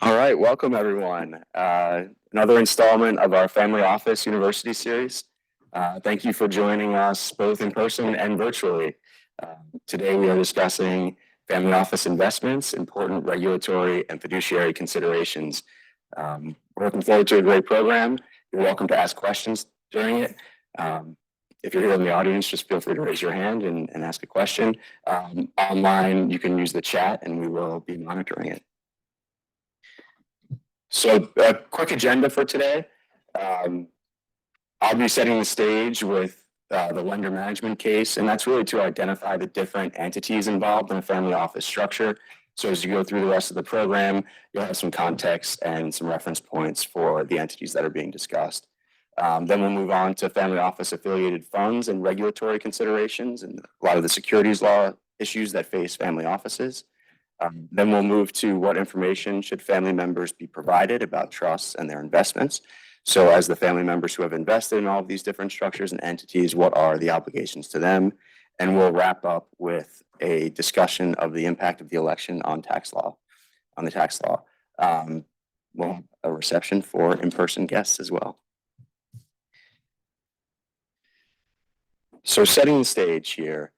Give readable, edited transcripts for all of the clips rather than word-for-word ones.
All right, welcome everyone. Another installment of our Family Office University series. Thank you for joining us both in person and virtually. Today we are discussing family office investments, important regulatory and fiduciary considerations. We're looking forward to a great program. You're welcome to ask questions during it. If you're here in the audience, just feel free to raise your hand and ask a question. Online, you can use the chat and we will be monitoring it. So a quick agenda for today. I'll be setting the stage with the lender management case, and that's really to identify the different entities involved in a family office structure. So as you go through the rest of the program, you'll have some context and some reference points for the entities that are being discussed. Then we'll move on to family office affiliated funds and regulatory considerations and a lot of the securities law issues that face family offices. Then we'll move to what information should family members be provided about trusts and their investments. So as the family members who have invested in all of these different structures and entities, what are the obligations to them? And we'll wrap up with a discussion of the impact of the election on tax law, on the tax law. We'll have a reception for in-person guests as well. So setting the stage here.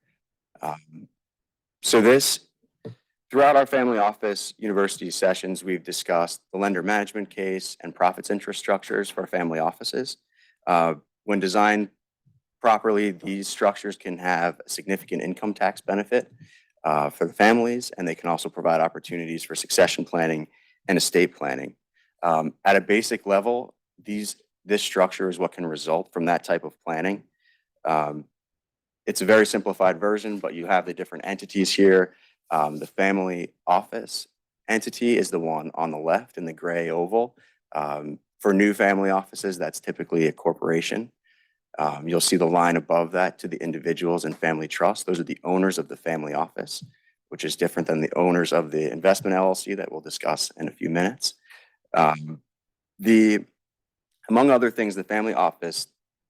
Throughout our family office university sessions, we've discussed the lender management case and profits interest structures for family offices. When designed properly, these structures can have a significant income tax benefit for the families, and they can also provide opportunities for succession planning and estate planning. At a basic level, this structure is what can result from that type of planning. It's a very simplified version, but you have the different entities here. The family office entity is the one on the left in the gray oval. For new family offices, that's typically a corporation. You'll see the line above that to the individuals and family trusts. Those are the owners of the family office, which is different than the owners of the investment LLC that we'll discuss in a few minutes. Among other things, the family office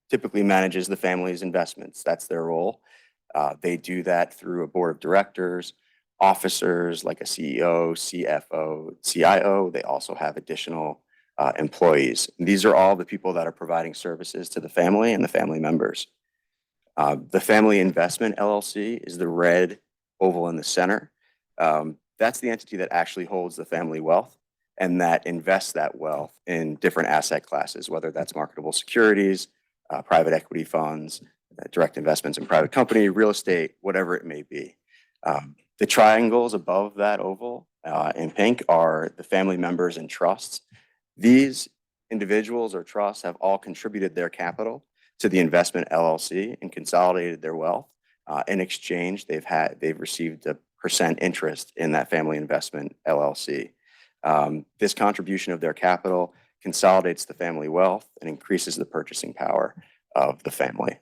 typically manages the family's investments. That's their role. They do that through a board of directors, officers like a CEO, CFO, CIO. They also have additional employees. These are all the people that are providing services to the family and the family members. The Family Investment LLC is the red oval in the center. That's the entity that actually holds the family wealth and that invests that wealth in different asset classes, whether that's marketable securities, private equity funds, direct investments in private company, real estate, whatever it may be. The triangles above that oval in pink are the family members and trusts. These individuals or trusts have all contributed their capital to the investment LLC and consolidated their wealth. In exchange, they've received a % interest in that family investment LLC. This contribution of their capital consolidates the family wealth and increases the purchasing power of the family.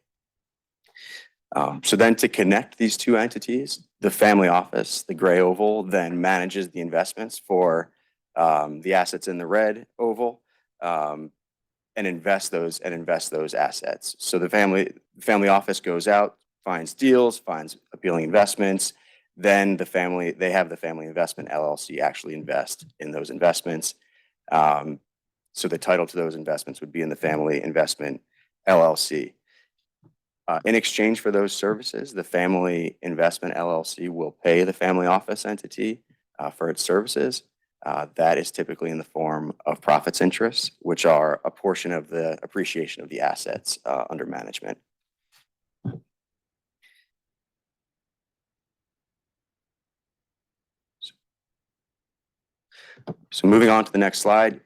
So then to connect these two entities, the family office, the gray oval, then manages the investments for the assets in the red oval and invest those assets. So the family office goes out, finds deals, finds appealing investments. Then they have the family investment LLC actually invest in those investments. So the title to those investments would be in the family investment LLC. In exchange for those services, the Family Investment LLC will pay the family office entity for its services. That is typically in the form of profits interests, which are a portion of the appreciation of the assets under management. So moving on to the next slide.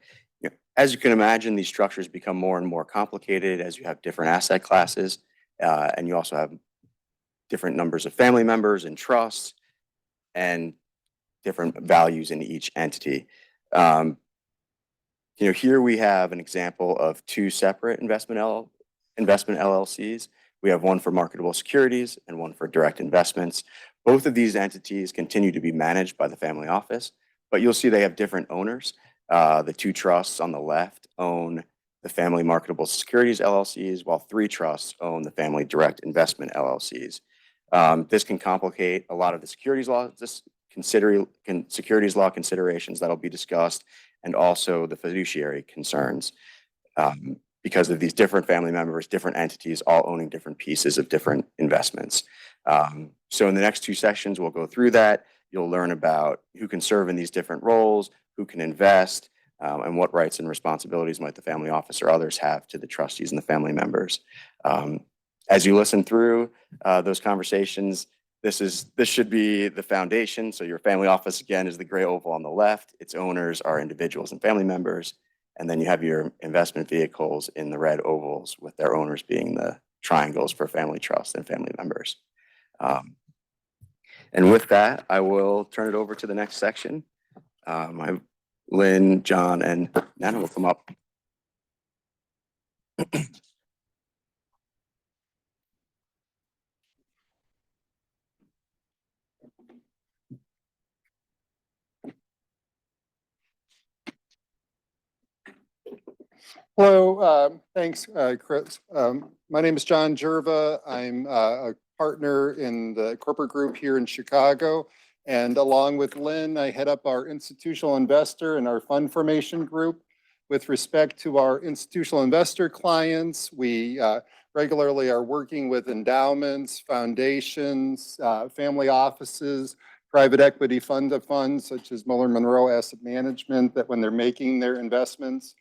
As you can imagine, these structures become more and more complicated as you have different asset classes. And you also have different numbers of family members and trusts and different values in each entity. Here we have an example of two separate investment LLCs. We have one for marketable securities and one for direct investments. Both of these entities continue to be managed by the family office, but you'll see they have different owners. The two trusts on the left own the Family Marketable Securities LLCs, while three trusts own the Family Direct Investment LLCs. This can complicate a lot of the securities law securities law considerations that'll be discussed, and also the fiduciary concerns. Because of these different family members, different entities, all owning different pieces of different investments. So in the next two sessions, we'll go through that. You'll learn about who can serve in these different roles, who can invest, and what rights and responsibilities might the family office or others have to the trustees and the family members. As you listen through those conversations, this should be the foundation. So your family office, again, is the gray oval on the left. Its owners are individuals and family members. And then you have your investment vehicles in the red ovals, with their owners being the triangles for family trust and family members. And with that, I will turn it over to the next section. Lynn, John, and Nana will come up. Hello, thanks, Chris. My name is John Jerva. I'm a partner in the corporate group here in Chicago. And along with Lynn, I head up our institutional investor and our fund formation group. With respect to our institutional investor clients, we regularly are working with endowments, foundations, family offices, private equity fund of funds, such as Muller Monroe Asset Management, that when they're making their investments,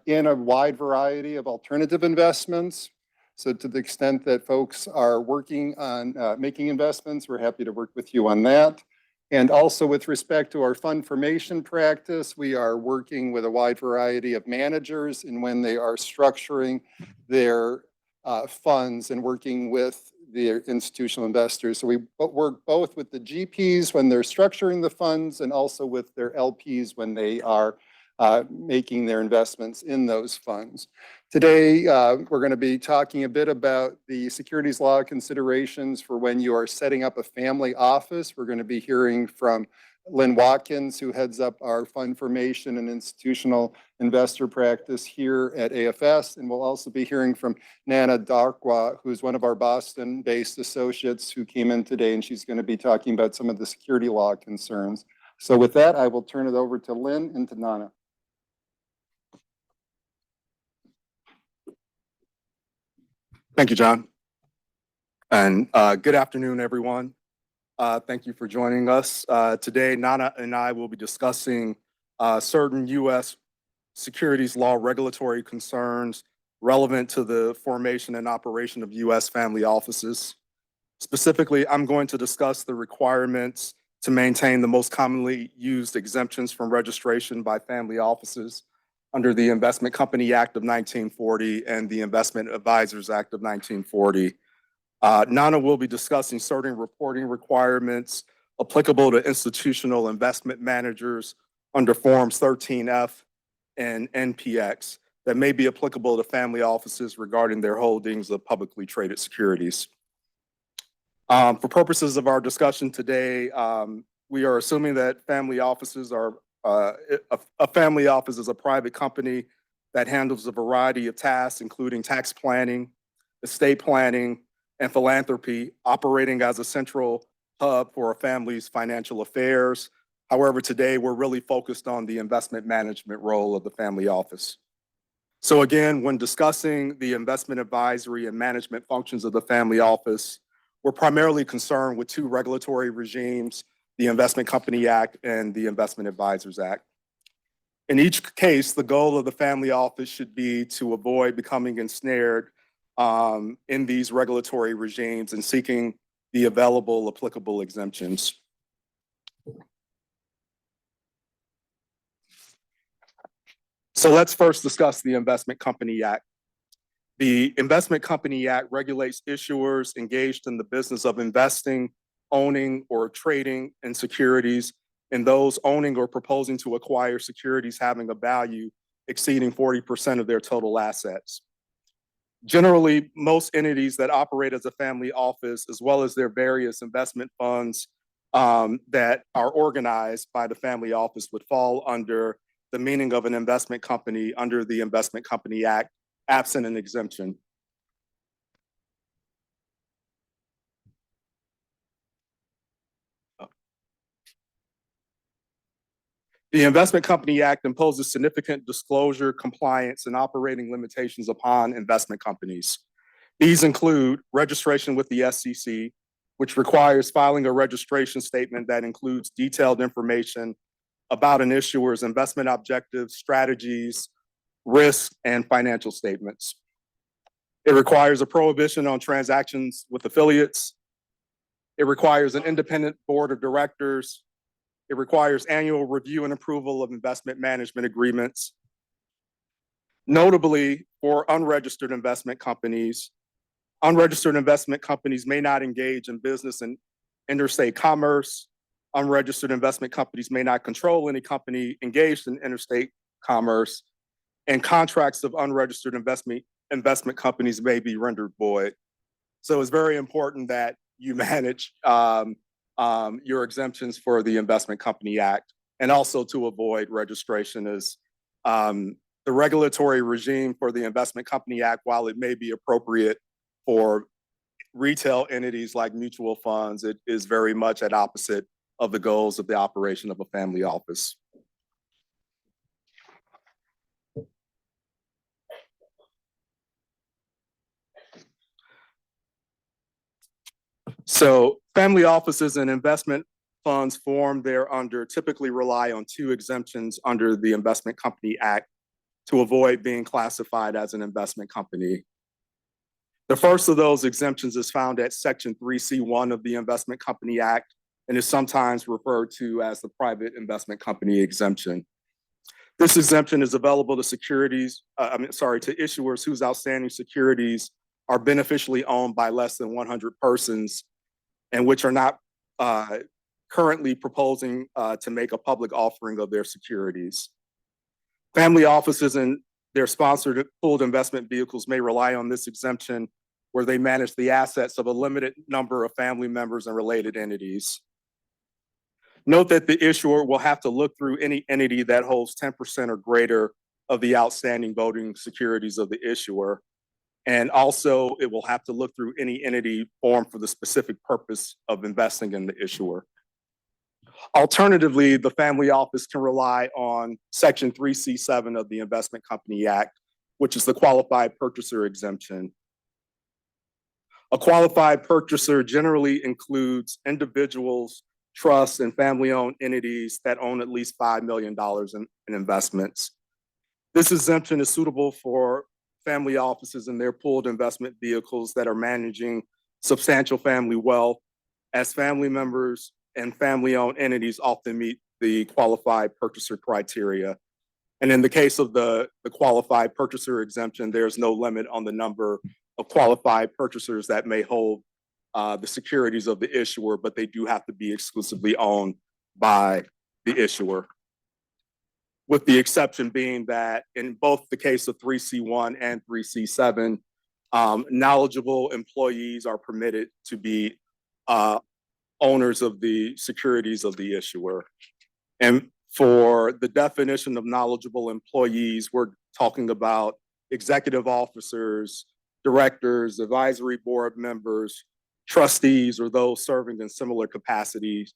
in a wide variety of alternative investments. So to the extent that folks are working on making investments, we're happy to work with you on that. And also with respect to our fund formation practice, we are working with a wide variety of managers and when they are structuring their funds and working with the institutional investors. So we work both with the GPs when they're structuring the funds and also with their LPs when they are making their investments in those funds. Today, we're going to be talking a bit about the securities law considerations for when you are setting up a family office. We're going to be hearing from Lynn Watkins, who heads up our fund formation and institutional investor practice here at AFS. And we'll also be hearing from Nana Darkwa, who's one of our Boston-based associates who came in today, and she's going to be talking about some of the security law concerns. So with that, I will turn it over to Lynn and to Nana. Thank you, John. And good afternoon, everyone. Thank you for joining us. Today, Nana and I will be discussing certain U.S. securities law regulatory concerns relevant to the formation and operation of U.S. family offices. Specifically, I'm going to discuss the requirements to maintain the most commonly used exemptions from registration by family offices under the Investment Company Act of 1940 and the Investment Advisors Act of 1940. Nana will be discussing certain reporting requirements applicable to institutional investment managers under Forms 13F and NPX that may be applicable to family offices regarding their holdings of publicly traded securities. For purposes of our discussion today, we are assuming that family offices are a family office is a private company that handles a variety of tasks, including tax planning, estate planning, and philanthropy, operating as a central hub for a family's financial affairs. However, today we're really focused on the investment management role of the family office. So again, when discussing the investment advisory and management functions of the family office, we're primarily concerned with two regulatory regimes, the Investment Company Act and the Investment Advisors Act. In each case, the goal of the family office should be to avoid becoming ensnared in these regulatory regimes and seeking the available applicable exemptions. So let's first discuss the Investment Company Act. The Investment Company Act regulates issuers engaged in the business of investing, owning, or trading in securities, and those owning or proposing to acquire securities having a value exceeding 40% of their total assets. Generally, most entities that operate as a family office, as well as their various investment funds that are organized by the family office, would fall under the meaning of an investment company under the Investment Company Act, absent an exemption. The Investment Company Act imposes significant disclosure, compliance, and operating limitations upon investment companies. These include registration with the SEC, which requires filing a registration statement that includes detailed information about an issuer's investment objectives, strategies, risks, and financial statements. It requires a prohibition on transactions with affiliates. It requires an independent board of directors. It requires annual review and approval of investment management agreements. Notably, for unregistered investment companies may not engage in business and interstate commerce. Unregistered investment companies may not control any company engaged in interstate commerce, and contracts of unregistered investment companies may be rendered void. So it's very important that you manage your exemptions for the Investment Company Act, and also to avoid registration is the regulatory regime for the Investment Company Act, while it may be appropriate for retail entities like mutual funds, it is very much at opposite of the goals of the operation of a family office. So family offices and investment funds formed thereunder typically rely on two exemptions under the Investment Company Act to avoid being classified as an investment company. The first of those exemptions is found at Section 3C1 of the Investment Company Act and is sometimes referred to as the private investment company exemption. This exemption is available to to issuers whose outstanding securities are beneficially owned by less than 100 persons and which are not currently proposing to make a public offering of their securities. Family offices and their sponsored pooled investment vehicles may rely on this exemption where they manage the assets of a limited number of family members and related entities. Note that the issuer will have to look through any entity that holds 10% or greater of the outstanding voting securities of the issuer. And also, it will have to look through any entity formed for the specific purpose of investing in the issuer. Alternatively, the family office can rely on Section 3C7 of the Investment Company Act, which is the qualified purchaser exemption. A qualified purchaser generally includes individuals, trusts, and family-owned entities that own at least $5 million in investments. This exemption is suitable for family offices and their pooled investment vehicles that are managing substantial family wealth, as family members and family-owned entities often meet the qualified purchaser criteria. And in the case of the qualified purchaser exemption, there's no limit on the number of qualified purchasers that may hold the securities of the issuer, but they do have to be exclusively owned by the issuer. With the exception being that in both the case of 3C1 and 3C7, knowledgeable employees are permitted to be owners of the securities of the issuer. And for the definition of knowledgeable employees, we're talking about executive officers, directors, advisory board members, trustees, or those serving in similar capacities,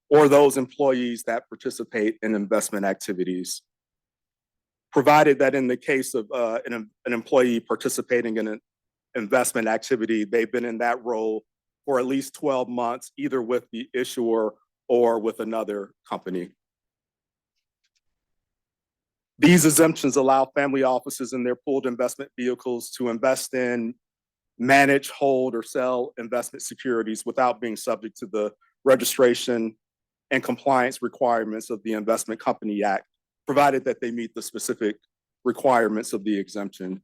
or those employees that participate in investment activities. Provided that in the case of an employee participating in an investment activity, they've been in that role for at least 12 months, either with the issuer or with another company. These exemptions allow family offices and their pooled investment vehicles to invest in, manage, hold, or sell investment securities without being subject to the registration and compliance requirements of the Investment Company Act, provided that they meet the specific requirements of the exemption.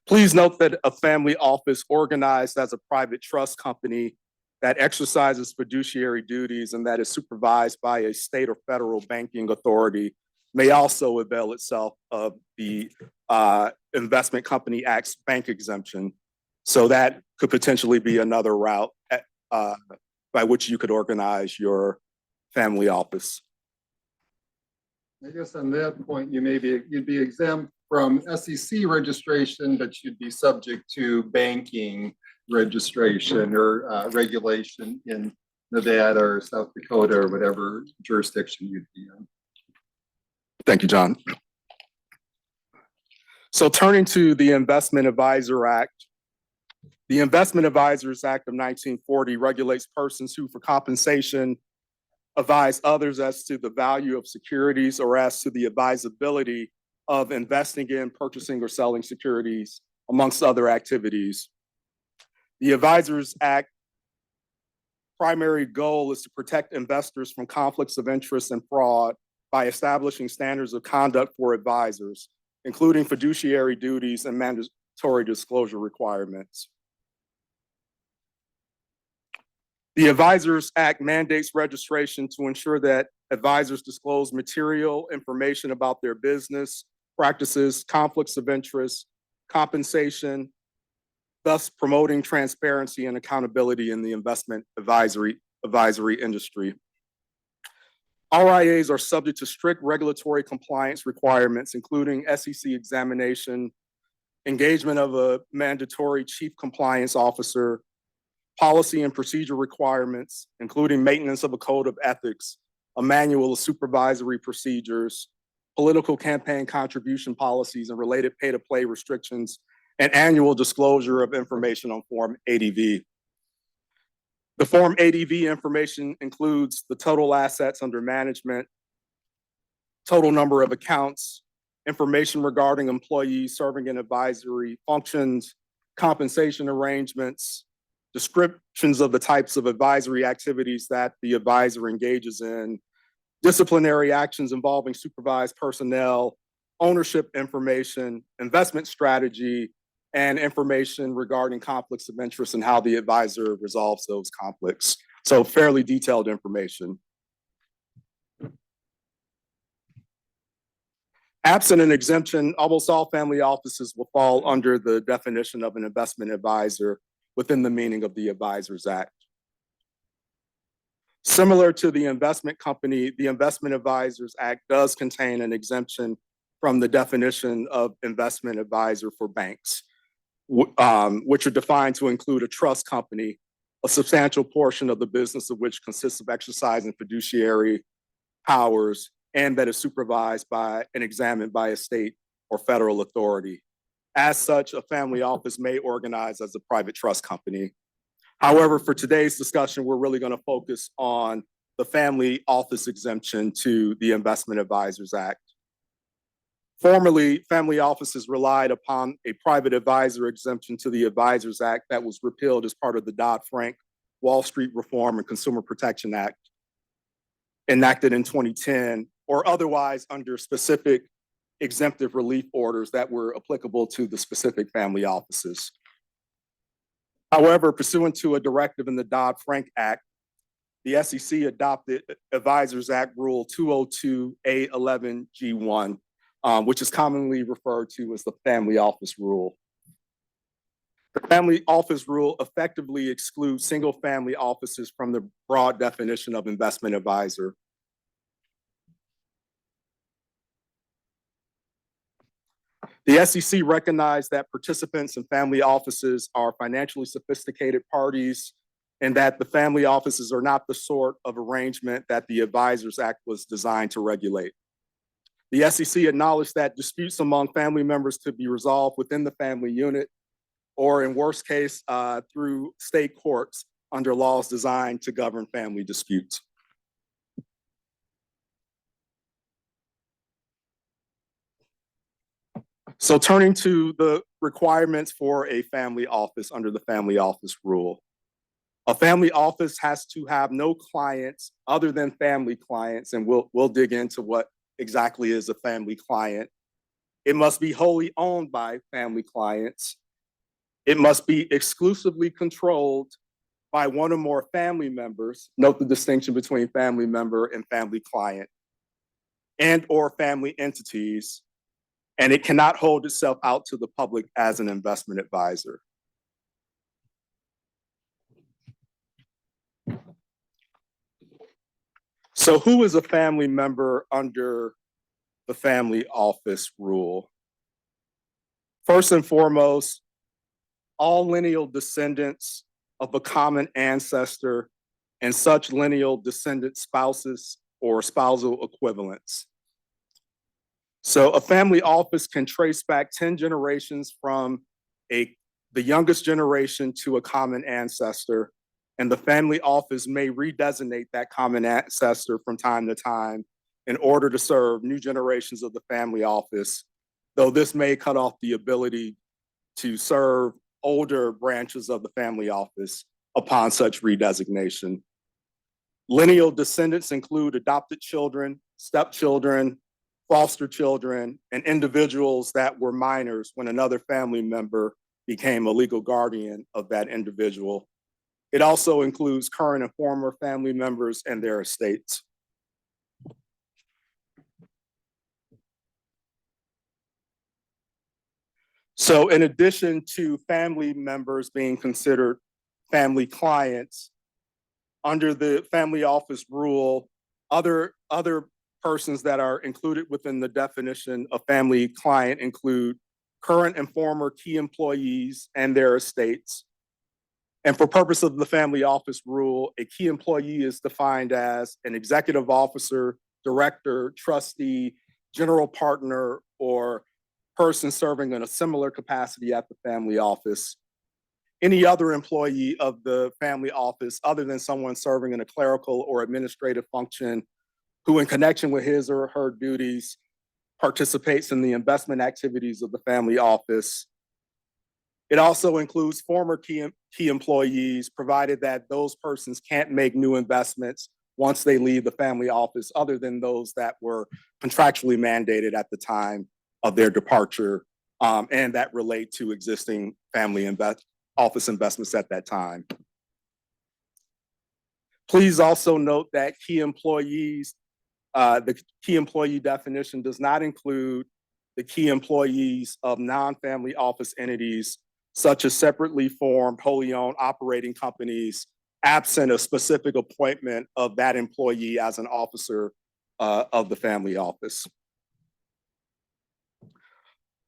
Please note that a family office organized as a private trust company that exercises fiduciary duties and that is supervised by a state or federal banking authority may also avail itself of the Investment Company Act's bank exemption. So that could potentially be another route by which you could organize your family office. I guess on that point, you'd be exempt from SEC registration, but you'd be subject to banking registration or regulation in Nevada or South Dakota or whatever jurisdiction you'd be in. Thank you, John. So turning to the Investment Advisor Act, the Investment Advisors Act of 1940 regulates persons who, for compensation, advise others as to the value of securities or as to the advisability of investing in, purchasing, or selling securities, amongst other activities. The Advisors Act primary goal is to protect investors from conflicts of interest and fraud by establishing standards of conduct for advisors, including fiduciary duties and mandatory disclosure requirements. The Advisors Act mandates registration to ensure that advisors disclose material information about their business, practices, conflicts of interest, compensation, thus promoting transparency and accountability in the investment advisory industry. RIAs are subject to strict regulatory compliance requirements, including SEC examination, engagement of a mandatory chief compliance officer, policy and procedure requirements, including maintenance of a code of ethics, a manual of supervisory procedures, political campaign contribution policies and related pay-to-play restrictions, and annual disclosure of information on Form ADV. The Form ADV information includes the total assets under management, total number of accounts, information regarding employees serving in advisory functions, compensation arrangements, descriptions of the types of advisory activities that the advisor engages in, disciplinary actions involving supervised personnel, ownership information, investment strategy, and information regarding conflicts of interest and how the advisor resolves those conflicts. So fairly detailed information. Absent an exemption, almost all family offices will fall under the definition of an investment advisor within the meaning of the Advisors Act. Similar to the investment company, the Investment Advisors Act does contain an exemption from the definition of investment advisor for banks, which are defined to include a trust company, a substantial portion of the business of which consists of exercising fiduciary powers and that is supervised by and examined by a state or federal authority. As such, a family office may organize as a private trust company. However, for today's discussion, we're really going to focus on the family office exemption to the Investment Advisors Act. Formerly, family offices relied upon a private advisor exemption to the Advisors Act that was repealed as part of the Dodd-Frank Wall Street Reform and Consumer Protection Act, enacted in 2010, or otherwise under specific exemptive relief orders that were applicable to the specific family offices. However, pursuant to a directive in the Dodd-Frank Act, the SEC adopted Advisors Act Rule 202A11G1, which is commonly referred to as the Family Office Rule. The Family Office Rule effectively excludes single-family offices from the broad definition of investment advisor. The SEC recognized that participants in family offices are financially sophisticated parties and that the family offices are not the sort of arrangement that the Advisors Act was designed to regulate. The SEC acknowledged that disputes among family members could be resolved within the family unit or in worst case through state courts under laws designed to govern family disputes. So turning to the requirements for a family office under the Family Office Rule. A family office has to have no clients other than family clients, and we'll dig into what exactly is a family client. It must be wholly owned by family clients. It must be exclusively controlled by one or more family members. Note the distinction between family member and family client, and or family entities. And it cannot hold itself out to the public as an investment advisor. So who is a family member under the Family Office Rule? First and foremost, all lineal descendants of a common ancestor and such lineal descendant spouses or spousal equivalents. So a family office can trace back 10 generations from the youngest generation to a common ancestor, and the family office may redesignate that common ancestor from time to time in order to serve new generations of the family office, though this may cut off the ability to serve older branches of the family office upon such redesignation. Lineal descendants include adopted children, stepchildren, foster children, and individuals that were minors when another family member became a legal guardian of that individual. It also includes current and former family members and their estates. So in addition to family members being considered family clients, under the family office rule, other persons that are included within the definition of family client include current and former key employees and their estates. And for purpose of the family office rule, a key employee is defined as an executive officer, director, trustee, general partner, or person serving in a similar capacity at the family office. Any other employee of the family office other than someone serving in a clerical or administrative function who in connection with his or her duties participates in the investment activities of the family office. It also includes former key employees, provided that those persons can't make new investments once they leave the family office, other than those that were contractually mandated at the time of their departure, and that relate to existing family office investments at that time. Please also note that key employees, the key employee definition does not include the key employees of non-family office entities, such as separately formed, wholly owned operating companies, absent a specific appointment of that employee as an officer of the family office.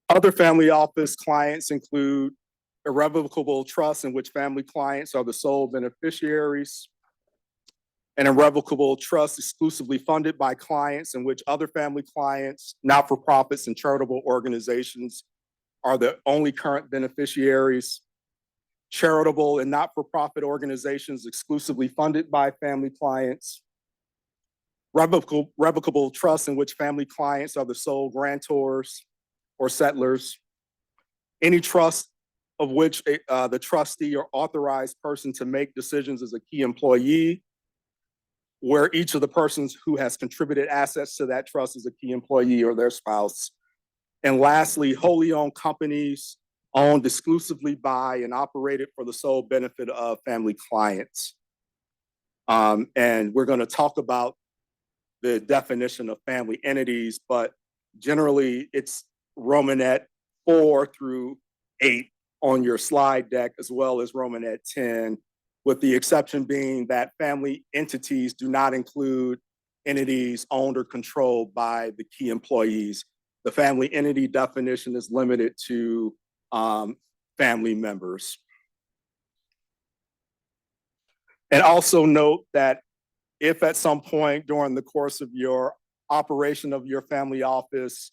Other family office clients include irrevocable trusts in which family clients are the sole beneficiaries, an irrevocable trust exclusively funded by clients in which other family clients, not-for-profits, and charitable organizations are the only current beneficiaries, charitable and not-for-profit organizations exclusively funded by family clients, revocable trusts in which family clients are the sole grantors or settlers, any trust of which the trustee or authorized person to make decisions is a key employee, where each of the persons who has contributed assets to that trust is a key employee or their spouse. And lastly, wholly owned companies owned exclusively by and operated for the sole benefit of family clients. And we're going to talk about the definition of family entities, but generally it's Romanet 4 through 8 on your slide deck, as well as Romanet 10, with the exception being that family entities do not include entities owned or controlled by the key employees. The family entity definition is limited to family members. And also note that if at some point during the course of your operation of your family office,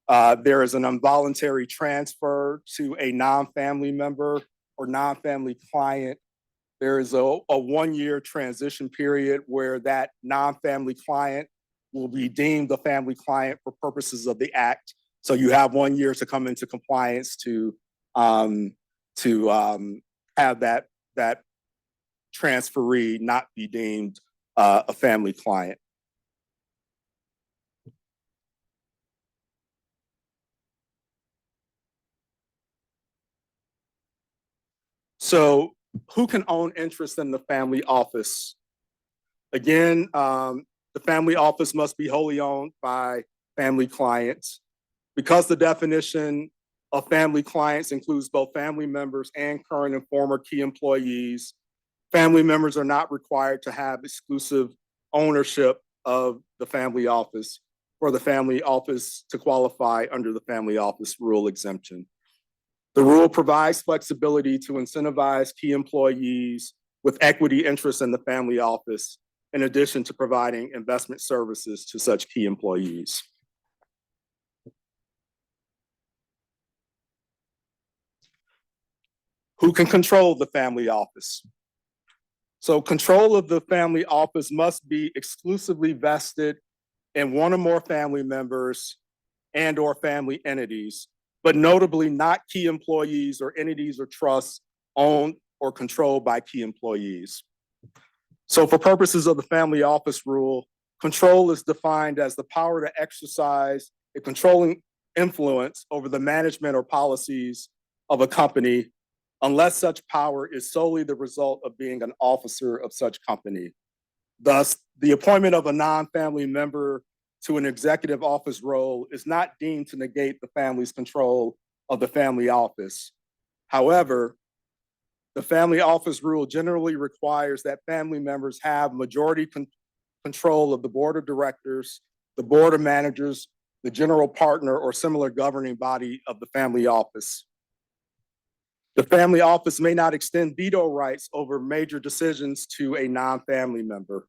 there is an involuntary transfer to a non-family member or non-family client, there is a 1-year transition period where that non-family client will be deemed a family client for purposes of the act. So you have 1 year to come into compliance to have that transferee not be deemed a family client. So who can own interest in the family office? Again, the family office must be wholly owned by family clients. Because the definition of family clients includes both family members and current and former key employees, family members are not required to have exclusive ownership of the family office for the family office to qualify under the family office rule exemption. The rule provides flexibility to incentivize key employees with equity interests in the family office, in addition to providing investment services to such key employees. Who can control the family office? So control of the family office must be exclusively vested in one or more family members and or family entities, but notably not key employees or entities or trusts owned or controlled by key employees. So for purposes of the family office rule, control is defined as the power to exercise a controlling influence over the management or policies of a company, unless such power is solely the result of being an officer of such company. Thus, the appointment of a non-family member to an executive office role is not deemed to negate the family's control of the family office. However, the family office rule generally requires that family members have majority control of the board of directors, the board of managers, the general partner, or similar governing body of the family office. The family office may not extend veto rights over major decisions to a non-family member.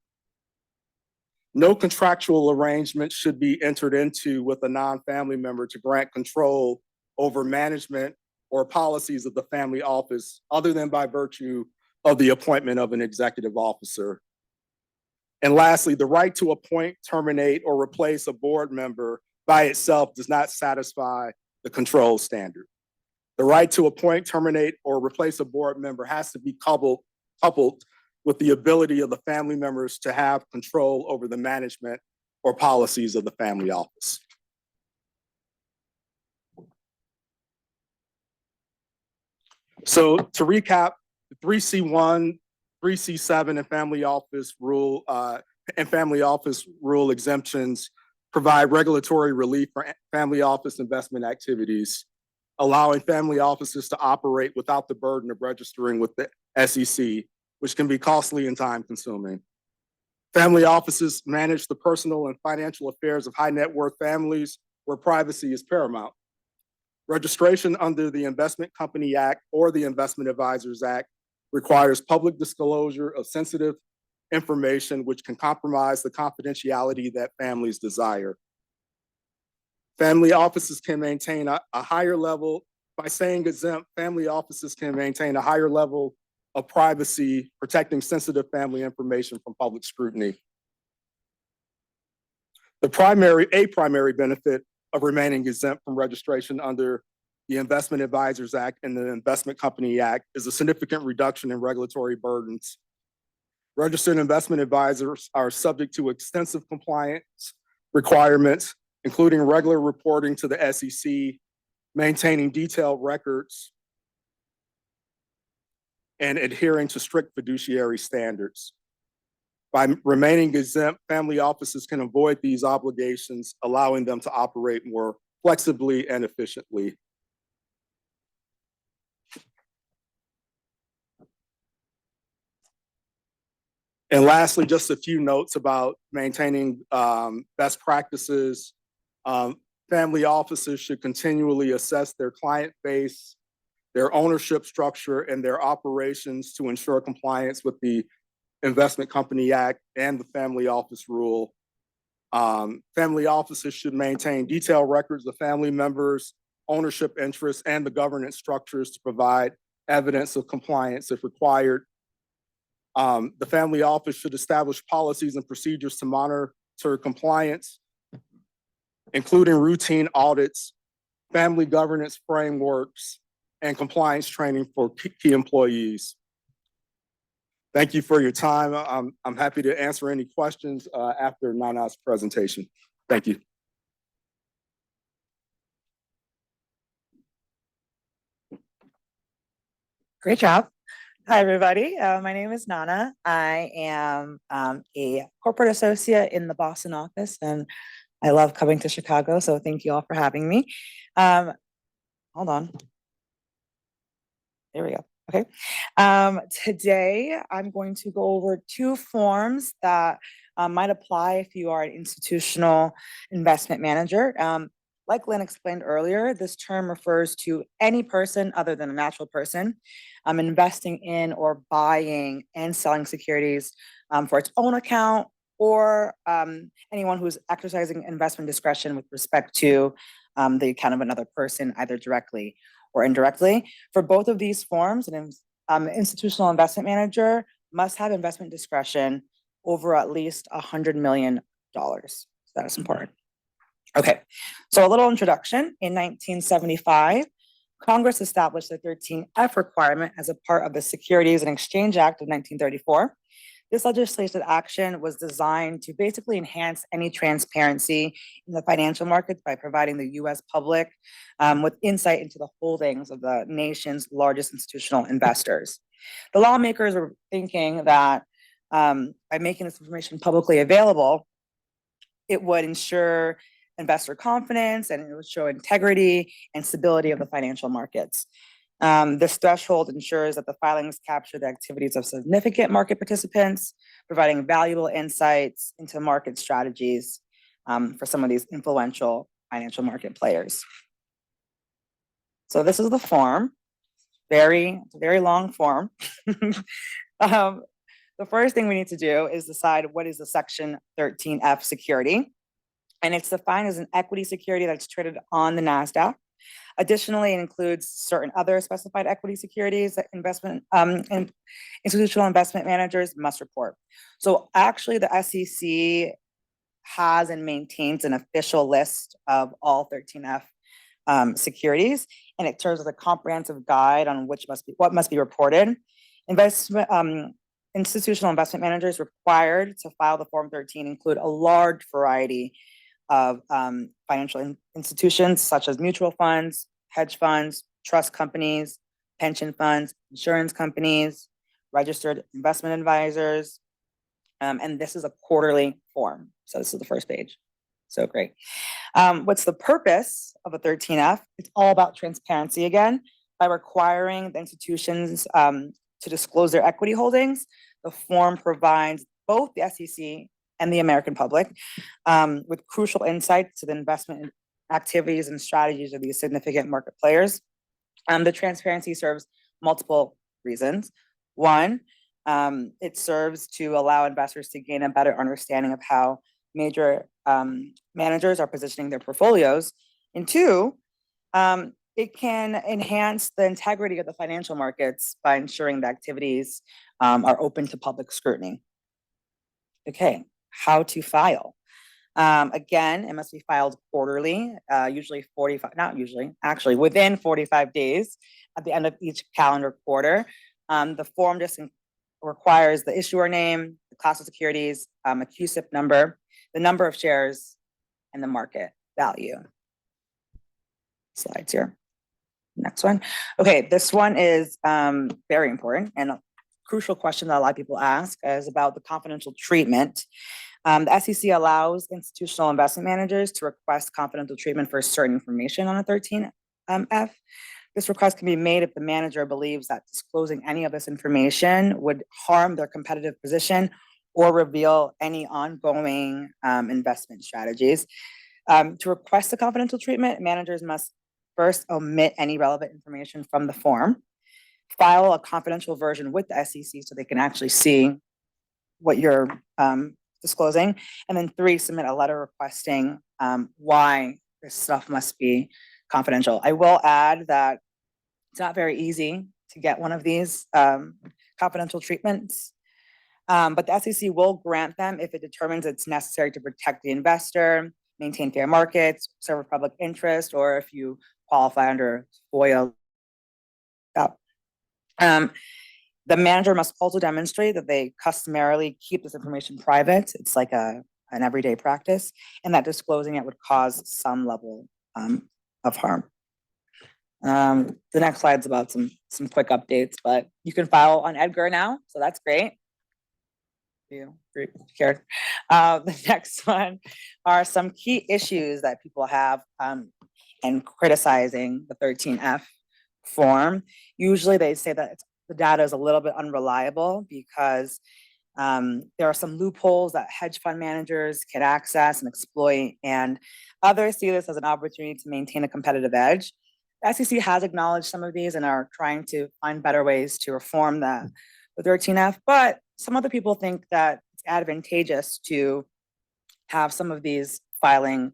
No contractual arrangement should be entered into with a non-family member to grant control over management or policies of the family office other than by virtue of the appointment of an executive officer. And lastly, the right to appoint, terminate, or replace a board member by itself does not satisfy the control standard. The right to appoint, terminate, or replace a board member has to be coupled with the ability of the family members to have control over the management or policies of the family office. So to recap, the 3C1, 3C7, and family office rule exemptions provide regulatory relief for family office investment activities, allowing family offices to operate without the burden of registering with the SEC, which can be costly and time-consuming. Family offices manage the personal and financial affairs of high net worth families where privacy is paramount. Registration under the Investment Company Act or the Investment Advisors Act requires public disclosure of sensitive information which can compromise the confidentiality that families desire. Family offices can maintain a higher level, by saying exempt, family offices can maintain a higher level of privacy, protecting sensitive family information from public scrutiny. A primary benefit of remaining exempt from registration under the Investment Advisors Act and the Investment Company Act is a significant reduction in regulatory burdens. Registered investment advisors are subject to extensive compliance requirements, including regular reporting to the SEC, maintaining detailed records, and adhering to strict fiduciary standards. By remaining exempt, family offices can avoid these obligations, allowing them to operate more flexibly and efficiently. And lastly, just a few notes about maintaining best practices. Family offices should continually assess their client base, their ownership structure, and their operations to ensure compliance with the Investment Company Act and the Family Office Rule. Family offices should maintain detailed records of family members, ownership interests, and the governance structures to provide evidence of compliance if required. The family office should establish policies and procedures to monitor compliance, including routine audits, family governance frameworks, and compliance training for key employees. Thank you for your time. I'm happy to answer any questions after Nana's presentation. Thank you. Great job. Hi, everybody. My name is Nana. I am a corporate associate in the Boston office, and I love coming to Chicago, so thank you all for having me. Hold on. There we go. Okay. Today, I'm going to go over two forms that might apply if you are an institutional investment manager. Like Lynn explained earlier, this term refers to any person other than a natural person investing in or buying and selling securities for its own account, or anyone who's exercising investment discretion with respect to the account of another person, either directly or indirectly. For both of these forms, an institutional investment manager must have investment discretion over at least $100 million. So that is important. Okay, so a little introduction. In 1975, Congress established the 13F requirement as a part of the Securities and Exchange Act of 1934. This legislative action was designed to basically enhance any transparency in the financial markets by providing the US public with insight into the holdings of the nation's largest institutional investors. The lawmakers were thinking that by making this information publicly available, it would ensure investor confidence and it would show integrity and stability of the financial markets. This threshold ensures that the filings capture the activities of significant market participants, providing valuable insights into market strategies for some of these influential financial market players. So this is the form, it's a very long form. The first thing we need to do is decide what is the Section 13F security. And it's defined as an equity security that's traded on the NASDAQ. Additionally, it includes certain other specified equity securities that and institutional investment managers must report. So actually the SEC has and maintains an official list of all 13F securities, and it serves as a comprehensive guide on what must be reported. Institutional investment managers required to file the Form 13 include a large variety of financial institutions such as mutual funds, hedge funds, trust companies, pension funds, insurance companies, registered investment advisors, and this is a quarterly form. So this is the first page. So great. What's the purpose of a 13F? It's all about transparency again. By requiring the institutions to disclose their equity holdings, the form provides both the SEC and the American public with crucial insights to the investment activities and strategies of these significant market players. The transparency serves multiple reasons. One, it serves to allow investors to gain a better understanding of how major managers are positioning their portfolios. And two, it can enhance the integrity of the financial markets by ensuring the activities are open to public scrutiny. Okay, how to file. Again, it must be filed quarterly, actually within 45 days at the end of each calendar quarter. The form just requires the issuer name, the class of securities, a CUSIP number, the number of shares, and the market value. Slides here. Next one. Okay, this one is very important and a crucial question that a lot of people ask is about the confidential treatment. The SEC allows institutional investment managers to request confidential treatment for certain information on a 13F. This request can be made if the manager believes that disclosing any of this information would harm their competitive position or reveal any ongoing investment strategies. To request the confidential treatment, managers must first omit any relevant information from the form, file a confidential version with the SEC so they can actually see what you're disclosing, and then 3, submit a letter requesting why this stuff must be confidential. I will add that it's not very easy to get one of these confidential treatments, but the SEC will grant them if it determines it's necessary to protect the investor, maintain fair markets, serve public interest, or if you qualify under FOIA. The manager must also demonstrate that they customarily keep this information private. It's like an everyday practice, and that disclosing it would cause some level of harm. The next slide's about some quick updates, but you can file on Edgar now, so that's great. You cared. The next one are some key issues that people have in criticizing the 13F form. Usually they say that the data is a little bit unreliable because There are some loopholes that hedge fund managers can access and exploit, and others see this as an opportunity to maintain a competitive edge. The SEC has acknowledged some of these and are trying to find better ways to reform the 13F, but some other people think that it's advantageous to have some of these filing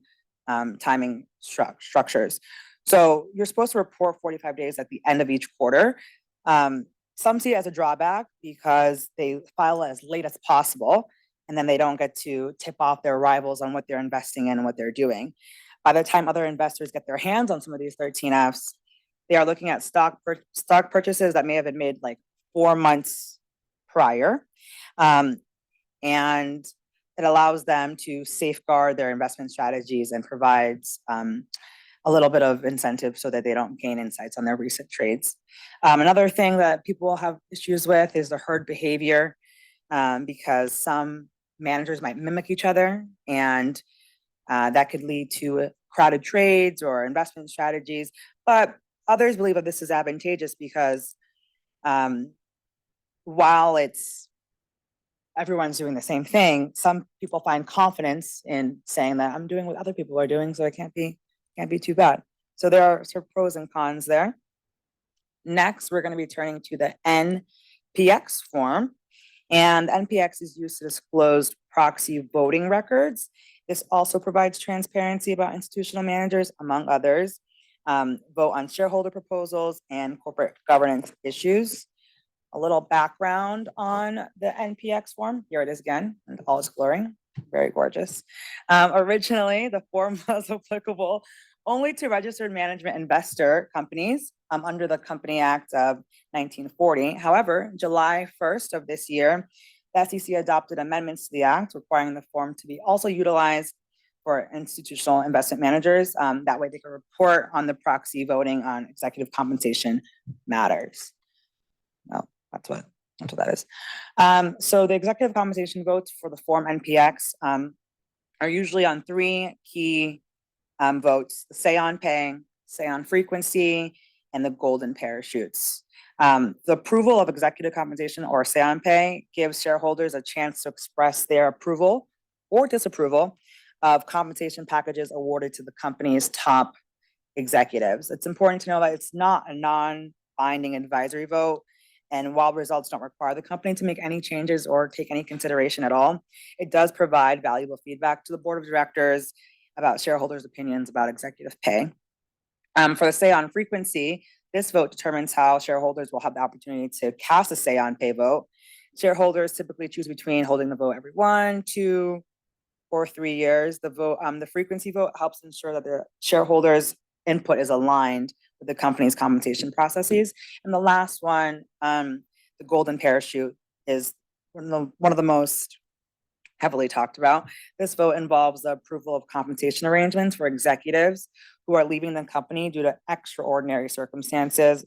timing structures. So you're supposed to report 45 days at the end of each quarter. Some see it as a drawback because they file as late as possible, and then they don't get to tip off their rivals on what they're investing in and what they're doing. By the time other investors get their hands on some of these 13Fs, they are looking at stock purchases that may have been made like 4 months prior. And it allows them to safeguard their investment strategies and provides a little bit of incentive so that they don't gain insights on their recent trades. Another thing that people have issues with is the herd behavior, because some managers might mimic each other, and that could lead to crowded trades or investment strategies. But others believe that this is advantageous because while everyone's doing the same thing, some people find confidence in saying that I'm doing what other people are doing, so it can't be too bad. So there are sort of pros and cons there. Next, we're going to be turning to the NPX form, and NPX is used to disclose proxy voting records. This also provides transparency about institutional managers, among others, vote on shareholder proposals and corporate governance issues. A little background on the NPX form. Here it is again, in all its glory. Very gorgeous. Originally, the form was applicable only to registered management investor companies under the Company Act of 1940. However, July 1st of this year, the SEC adopted amendments to the act requiring the form to be also utilized for institutional investment managers. That way they can report on the proxy voting on executive compensation matters. Well, that's what that is. So the executive compensation votes for the form NPX are usually on 3 key votes: the say on pay, say on frequency, and the golden parachutes. The approval of executive compensation or say on pay gives shareholders a chance to express their approval or disapproval of compensation packages awarded to the company's top executives. It's important to know that it's not a non-binding advisory vote. And while results don't require the company to make any changes or take any consideration at all, it does provide valuable feedback to the board of directors about shareholders' opinions about executive pay. For the say on frequency, this vote determines how shareholders will have the opportunity to cast a say on pay vote. Shareholders typically choose between holding the vote every 1, 2, or 3 years. The frequency vote helps ensure that the shareholders' input is aligned with the company's compensation processes. And the last one, the golden parachute, is one of the most heavily talked about. This vote involves the approval of compensation arrangements for executives who are leaving the company due to extraordinary circumstances,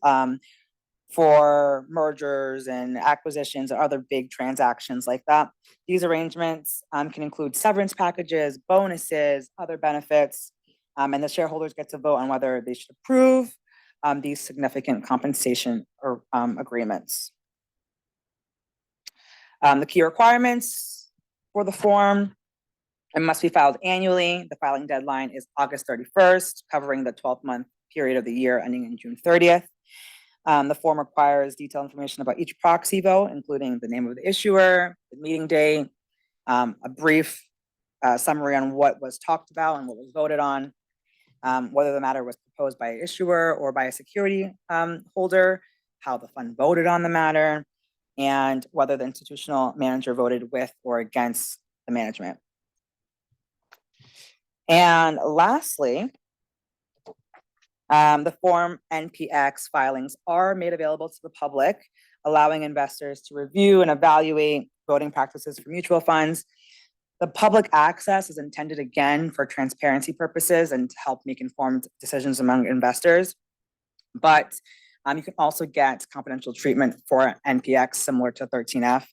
for mergers and acquisitions or other big transactions like that. These arrangements can include severance packages, bonuses, other benefits, and the shareholders get to vote on whether they should approve these significant compensation or agreements. The key requirements for the form: it must be filed annually. The filing deadline is August 31st, covering the 12-month period of the year ending in June 30th. The form requires detailed information about each proxy vote, including the name of the issuer, the meeting date, a brief summary on what was talked about and what was voted on, whether the matter was proposed by an issuer or by a security holder, how the fund voted on the matter, and whether the institutional manager voted with or against the management. And lastly, the form NPX filings are made available to the public, allowing investors to review and evaluate voting practices for mutual funds. The public access is intended again for transparency purposes and to help make informed decisions among investors. But you can also get confidential treatment for NPX similar to 13F.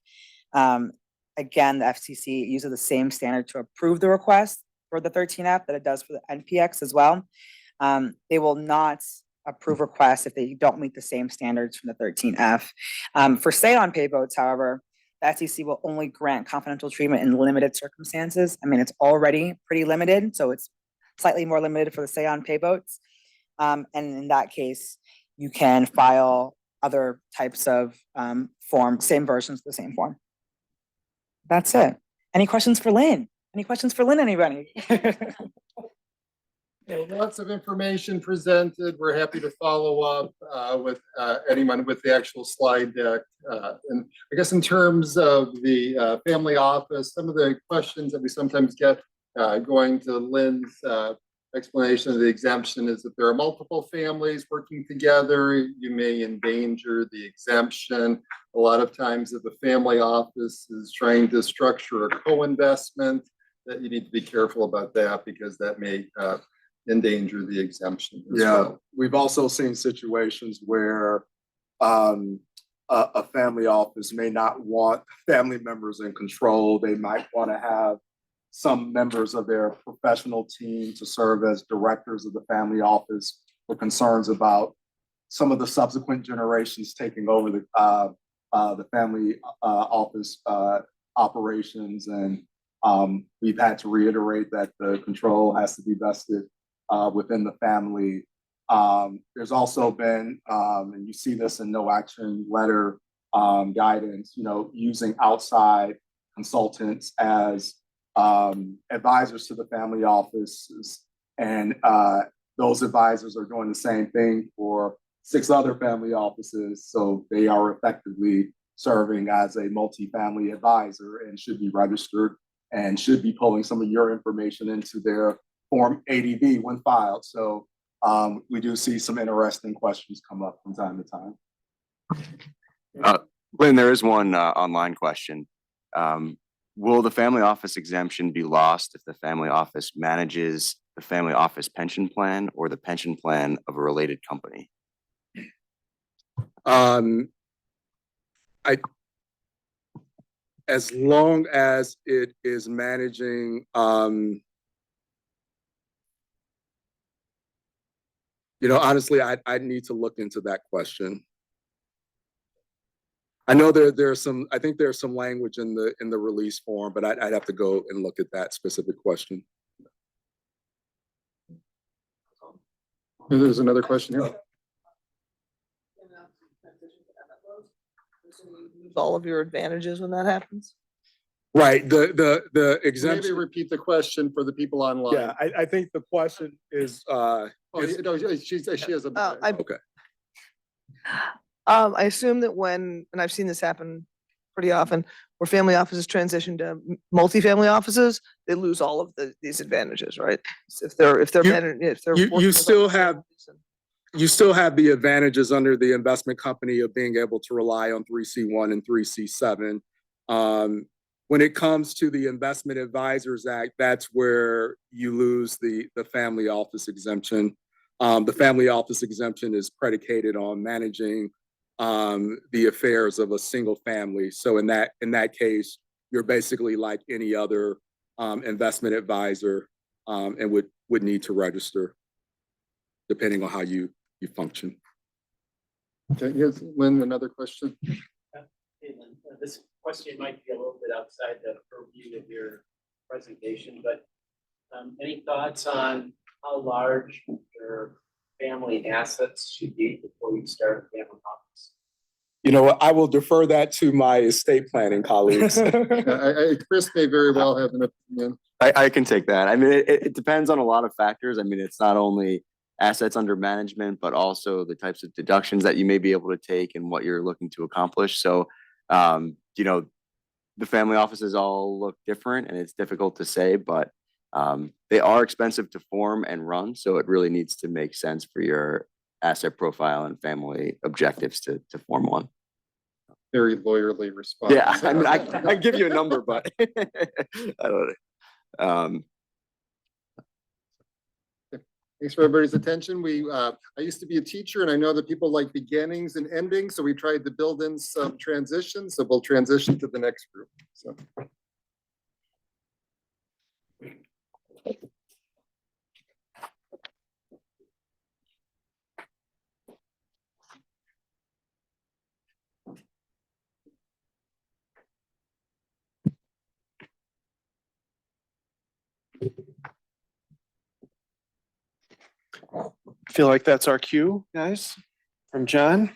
Again, the FCC uses the same standard to approve the request for the 13F that it does for the NPX as well. They will not approve requests if they don't meet the same standards from the 13F. For say on pay votes, however, the SEC will only grant confidential treatment in limited circumstances. I mean, it's already pretty limited, so it's slightly more limited for the say on pay votes. And in that case, you can file other types of form, same versions of the same form. That's it. Any questions for Lynn? Any questions for Lynn, anybody? Lots of information presented. We're happy to follow up with anyone with the actual slide deck. And I guess in terms of the family office, some of the questions that we sometimes get going to Lynn's explanation of the exemption is that there are multiple families working together. You may endanger the exemption. A lot of times if the family office is trying to structure a co-investment, that you need to be careful about that because that may endanger the exemption as Yeah, well. we've also seen situations where a family office may not want family members in control. They might want to have some members of their professional team to serve as directors of the family office for concerns about some of the subsequent generations taking over the family office operations. And we've had to reiterate that the control has to be vested within the family. There's also been, and you see this in no action letter guidance, using outside consultants as advisors to the family offices. And those advisors are doing the same thing for 6 other family offices. So they are effectively serving as a multifamily advisor and should be registered and should be pulling some of your information into their Form ADV when filed. So we do see some interesting questions come up from time to time. Lynn, there is one online question. Will the family office exemption be lost if the family office manages the family office pension plan or the pension plan of a related company? As long as it is managing, honestly, I need to look into that question. I know there's some, I think there's some language in the release form, but I'd have to go and look at that specific question. There's another question here. All of your advantages when that happens. Right, the Maybe exemption. repeat the question for the people online. Yeah, I think the question is, Oh, no, she has a. okay. I assume that when, and I've seen this happen pretty often, where family offices transition to multifamily offices, they lose all of these advantages, right? If they're You working with still other have, families and- you still have the advantages under the investment company of being able to rely on 3C1 and 3C7. When it comes to the Investment Advisors Act, that's where you lose the family office exemption. The family office exemption is predicated on managing the affairs of a single family. So in that case, you're basically like any other investment advisor and would need to register depending on how you function. Okay, here's Lynn, another question. Hey, Lynn, this question might be a little bit outside the purview of your presentation, but any thoughts on how large your family assets should be before you start a family office? I will defer that to my estate planning colleagues. Chris may very well have an opinion. I can take that. I mean, it depends on a lot of factors. I mean, it's not only assets under management, but also the types of deductions that you may be able to take and what you're looking to accomplish. So, the family offices all look different and it's difficult to say, but they are expensive to form and run. So it really needs to make sense for your asset profile and family objectives to form one. Very lawyerly response. Yeah, I mean, I can give you a number, but I don't know. Thanks for everybody's attention. I used to be a teacher and I know that people like beginnings and endings, so we tried to build in some transitions. So we'll transition to the next group. So. Feel like that's our cue, guys, from John.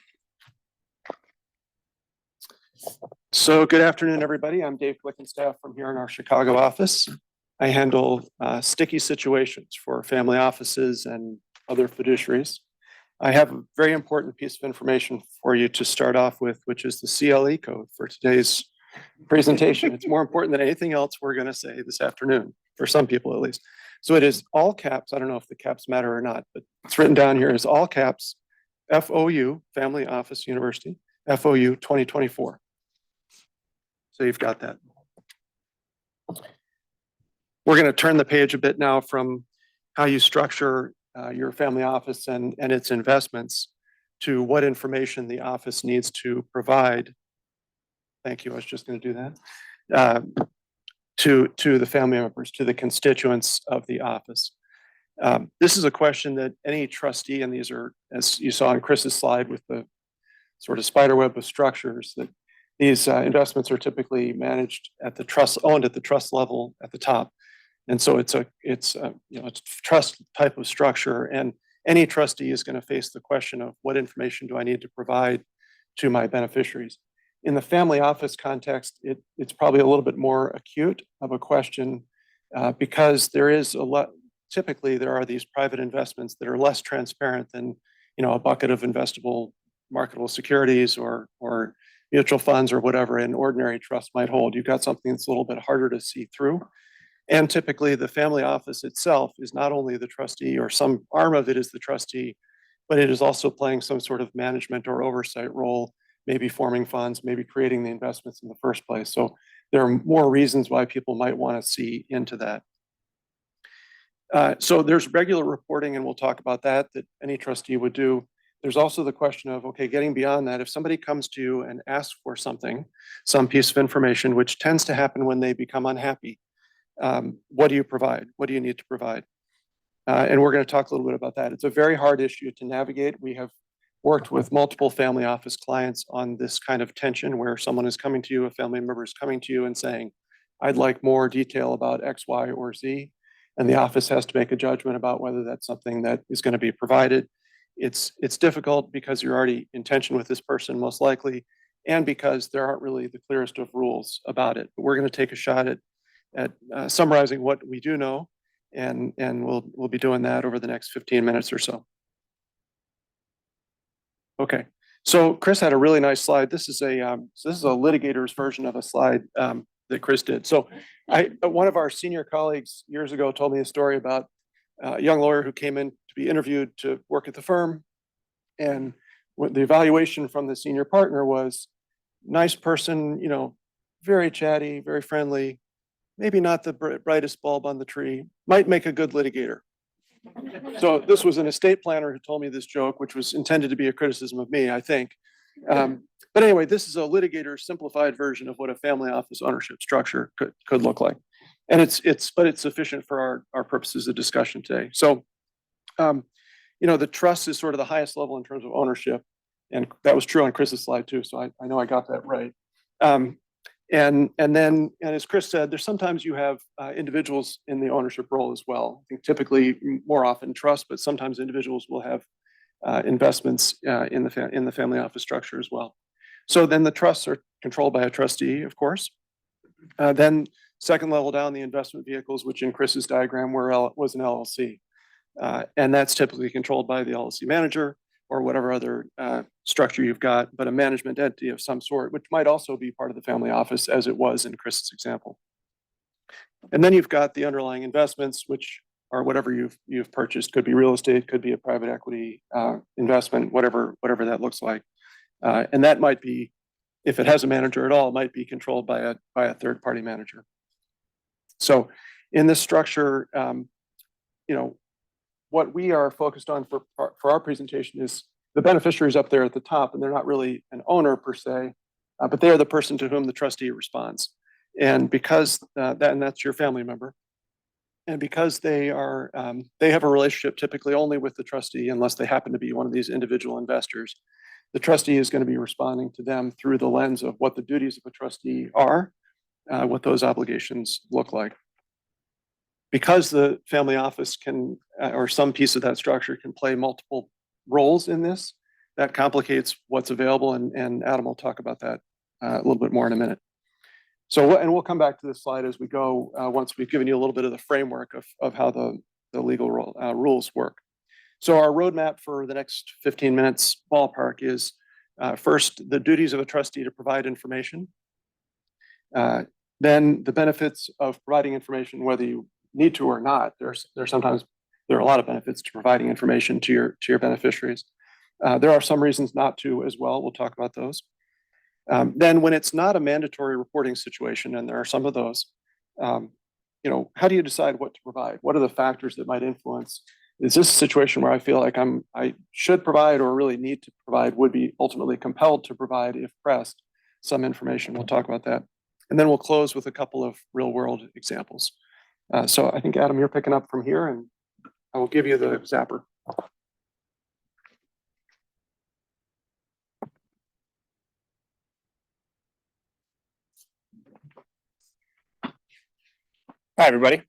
So good afternoon, everybody. I'm Dave Blickenstaff from here in our Chicago office. I handle sticky situations for family offices and other fiduciaries. I have a very important piece of information for you to start off with, which is the CLE code for today's presentation. It's more important than anything else we're going to say this afternoon, for some people at least. So it is all caps. I don't know if the caps matter or not, but it's written down here as all caps, FOU, Family Office University, FOU 2024. So you've got that. We're going to turn the page a bit now from how you structure your family office and its investments to what information the office needs to provide. Thank you. I was just going to do that. To the family members, to the constituents of the office. This is a question that any trustee, and these are, as you saw on Chris's slide with the sort of spider web of structures, that these investments are typically managed at the trust, owned at the trust level at the top. And so it's a trust type of structure, and any trustee is going to face the question of what information do I need to provide to my beneficiaries. In the family office context, it's probably a little bit more acute of a question because there is a lot. Typically, there are these private investments that are less transparent than a bucket of investable, marketable securities or mutual funds or whatever an ordinary trust might hold. You've got something that's a little bit harder to see through. And typically the family office itself is not only the trustee, or some arm of it is the trustee, but it is also playing some sort of management or oversight role, maybe forming funds, maybe creating the investments in the first place. So there are more reasons why people might want to see into that. So there's regular reporting, and we'll talk about that any trustee would do. There's also the question of, okay, getting beyond that, if somebody comes to you and asks for something, some piece of information, which tends to happen when they become unhappy, what do you provide? What do you need to provide? And we're going to talk a little bit about that. It's a very hard issue to navigate. We have worked with multiple family office clients on this kind of tension where someone is coming to you, a family member is coming to you and saying, I'd like more detail about X, Y, or Z. And the office has to make a judgment about whether that's something that is going to be provided. It's difficult because you're already in tension with this person, most likely, and because there aren't really the clearest of rules about it. But we're going to take a shot at summarizing what we do know, and we'll be doing that over the next 15 minutes or so. Okay, so Chris had a really nice slide. This is a litigator's version of a slide that Chris did. So one of our senior colleagues years ago told me a story about a young lawyer who came in to be interviewed to work at the firm, and what the evaluation from the senior partner was, nice person, very chatty, very friendly, maybe not the brightest bulb on the tree, might make a good litigator. So this was an estate planner who told me this joke, which was intended to be a criticism of me, I think. But anyway, this is a litigator's simplified version of what a family office ownership structure could look like. And it's sufficient for our purposes of discussion today. So, the trust is sort of the highest level in terms of ownership. And that was true on Chris's slide too. So I know I got that right. And as Chris said, there's sometimes you have individuals in the ownership role as well. I think typically more often trust, but sometimes individuals will have investments in the family office structure as well. So then the trusts are controlled by a trustee, of course. Then second level down, the investment vehicles, which in Chris's diagram was an LLC. And that's typically controlled by the LLC manager or whatever other structure you've got, but a management entity of some sort, which might also be part of the family office, as it was in Chris's example. And then you've got the underlying investments, which are whatever you've purchased. Could be real estate, could be a private equity investment, whatever that looks like. And that might be, if it has a manager at all, it might be controlled by a third-party manager. So in this structure, what we are focused on for our presentation is the beneficiaries up there at the top, and they're not really an owner per se, but they are the person to whom the trustee responds. And because that's your family member, and because they have a relationship typically only with the trustee, unless they happen to be one of these individual investors, the trustee is going to be responding to them through the lens of what the duties of a trustee are, what those obligations look like. because the family office can, or some piece of that structure can play multiple roles in this, that complicates what's available, and Adam will talk about that a little bit more in a minute. So, and we'll come back to this slide as we go, once we've given you a little bit of the framework of how the legal rules work. So our roadmap for the next 15 minutes ballpark is first, the duties of a trustee to provide information. Then the benefits of providing information, whether you need to or not. There are a lot of benefits to providing information to your beneficiaries. There are some reasons not to as well. We'll talk about those. Then when it's not a mandatory reporting situation, and there are some of those, how do you decide what to provide? What are the factors that might influence? Is this a situation where I feel like I should provide or really need to provide, would be ultimately compelled to provide if pressed some information? We'll talk about that. And then we'll close with a couple of real world examples. So I think, Adam, you're picking up from here, and I will give you the zapper. Hi, everybody.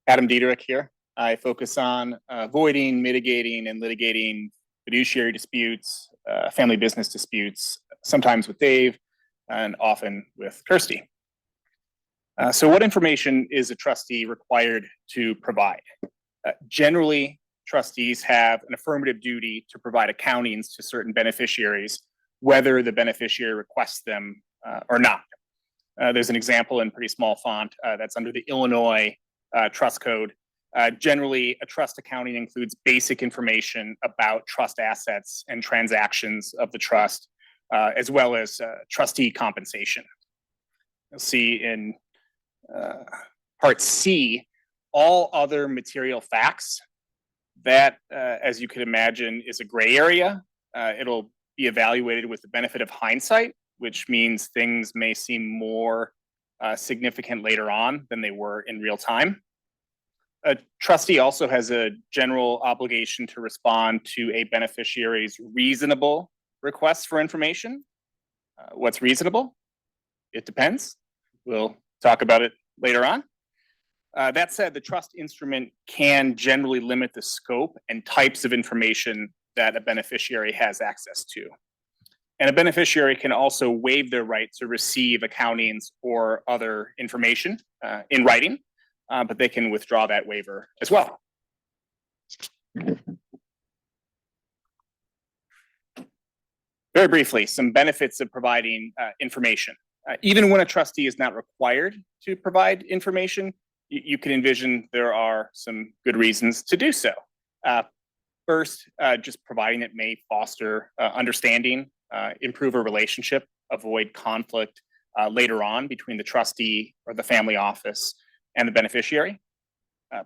Adam Diederich here. I focus on avoiding, mitigating, and litigating fiduciary disputes, family business disputes, sometimes with Dave and often with Kirsty. So what information is a trustee required to provide? Generally, trustees have an affirmative duty to provide accountings to certain beneficiaries, whether the beneficiary requests them or not. There's an example in pretty small font that's under the Illinois Trust Code. Generally, a trust accounting includes basic information about trust assets and transactions of the trust, as well as trustee compensation. You'll see in Part C, all other material facts. That, as you could imagine, is a gray area. It'll be evaluated with the benefit of hindsight, which means things may seem more significant later on than they were in real time. A trustee also has a general obligation to respond to a beneficiary's reasonable requests for information. What's reasonable? It depends. We'll talk about it later on. That said, the trust instrument can generally limit the scope and types of information that a beneficiary has access to. And a beneficiary can also waive their right to receive accountings or other information in writing, but they can withdraw that waiver as well. Very briefly, some benefits of providing information. Even when a trustee is not required to provide information, you can envision there are some good reasons to do so. First, just providing it may foster understanding, improve a relationship, avoid conflict later on between the trustee or the family office and the beneficiary.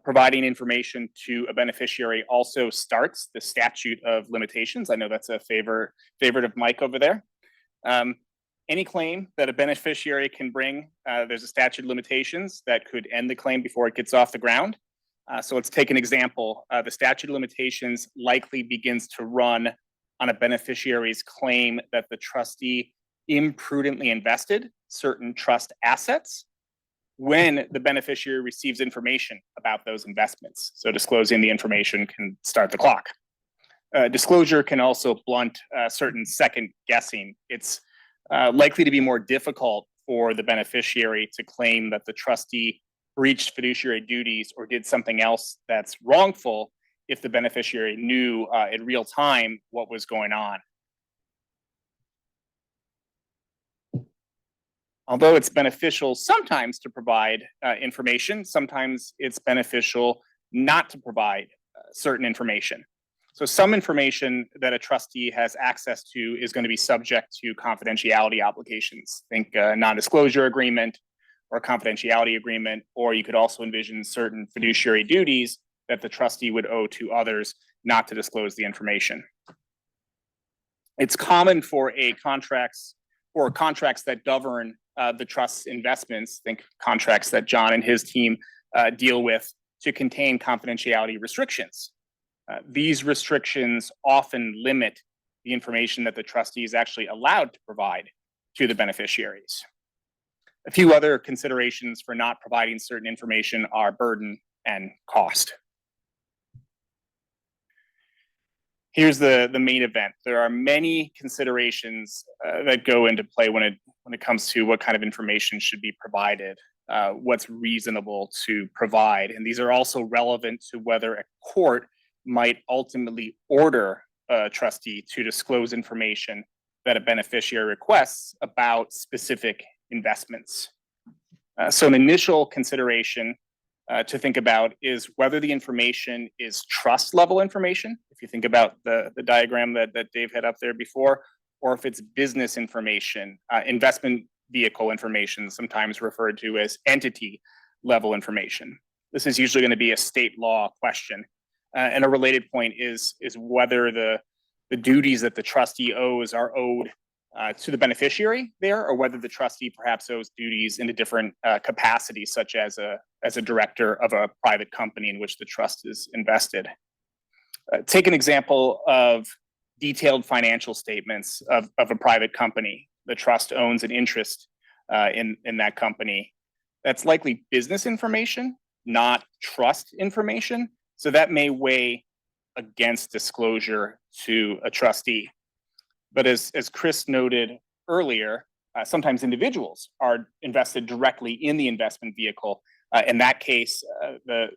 Providing information to a beneficiary also starts the statute of limitations. I know that's a favorite of Mike over there. Any claim that a beneficiary can bring, there's a statute of limitations that could end the claim before it gets off the ground. So let's take an example. The statute of limitations likely begins to run on a beneficiary's claim that the trustee imprudently invested certain trust assets when the beneficiary receives information about those investments. So disclosing the information can start the clock. Disclosure can also blunt certain second guessing. It's likely to be more difficult for the beneficiary to claim that the trustee breached fiduciary duties or did something else that's wrongful if the beneficiary knew in real time what was going on. Although it's beneficial sometimes to provide information, sometimes it's beneficial not to provide certain information. So some information that a trustee has access to is going to be subject to confidentiality obligations. Think non-disclosure agreement or a confidentiality agreement, or you could also envision certain fiduciary duties that the trustee would owe to others not to disclose the information. It's common for contracts that govern the trust's investments, think contracts that John and his team deal with, to contain confidentiality restrictions. These restrictions often limit the information that the trustee is actually allowed to provide to the beneficiaries. A few other considerations for not providing certain information are burden and cost. Here's the main event. There are many considerations that go into play when it comes to what kind of information should be provided, what's reasonable to provide. And these are also relevant to whether a court might ultimately order a trustee to disclose information that a beneficiary requests about specific investments. So an initial consideration to think about is whether the information is trust level information, if you think about the diagram that Dave had up there before, or if it's business information, investment vehicle information, sometimes referred to as entity level information. This is usually going to be a state law question. And a related point is whether the duties that the trustee owes are owed to the beneficiary there, or whether the trustee perhaps owes duties in a different capacity, such as a director of a private company in which the trust is invested. Take an example of detailed financial statements of a private company. The trust owns an interest in that company. That's likely business information, not trust information. So that may weigh against disclosure to a trustee. But as Chris noted earlier, sometimes individuals are invested directly in the investment vehicle. In that case, the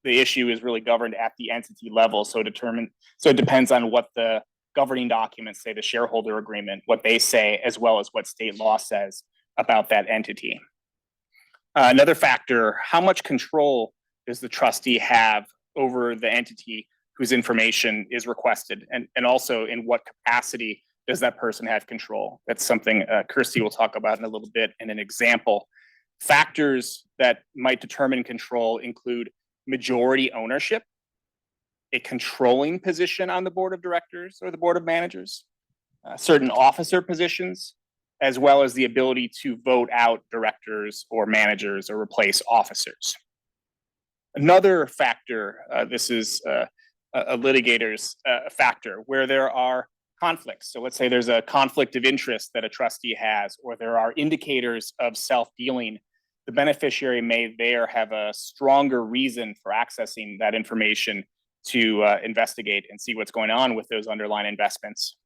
issue is really governed at the entity level. So it depends on what the governing documents say, the shareholder agreement, what they say, as well as what state law says about that entity. Another factor, how much control does the trustee have over the entity whose information is requested, and also in what capacity does that person have control? That's something Kirsty will talk about in a little bit in an example. Factors that might determine control include majority ownership, a controlling position on the board of directors or the board of managers, certain officer positions, as well as the ability to vote out directors or managers or replace officers. Another factor, this is a litigator's factor, where there are conflicts. So let's say there's a conflict of interest that a trustee has, or there are indicators of self-dealing. The beneficiary may there have a stronger reason for accessing that information to investigate and see what's going on with those underlying investments.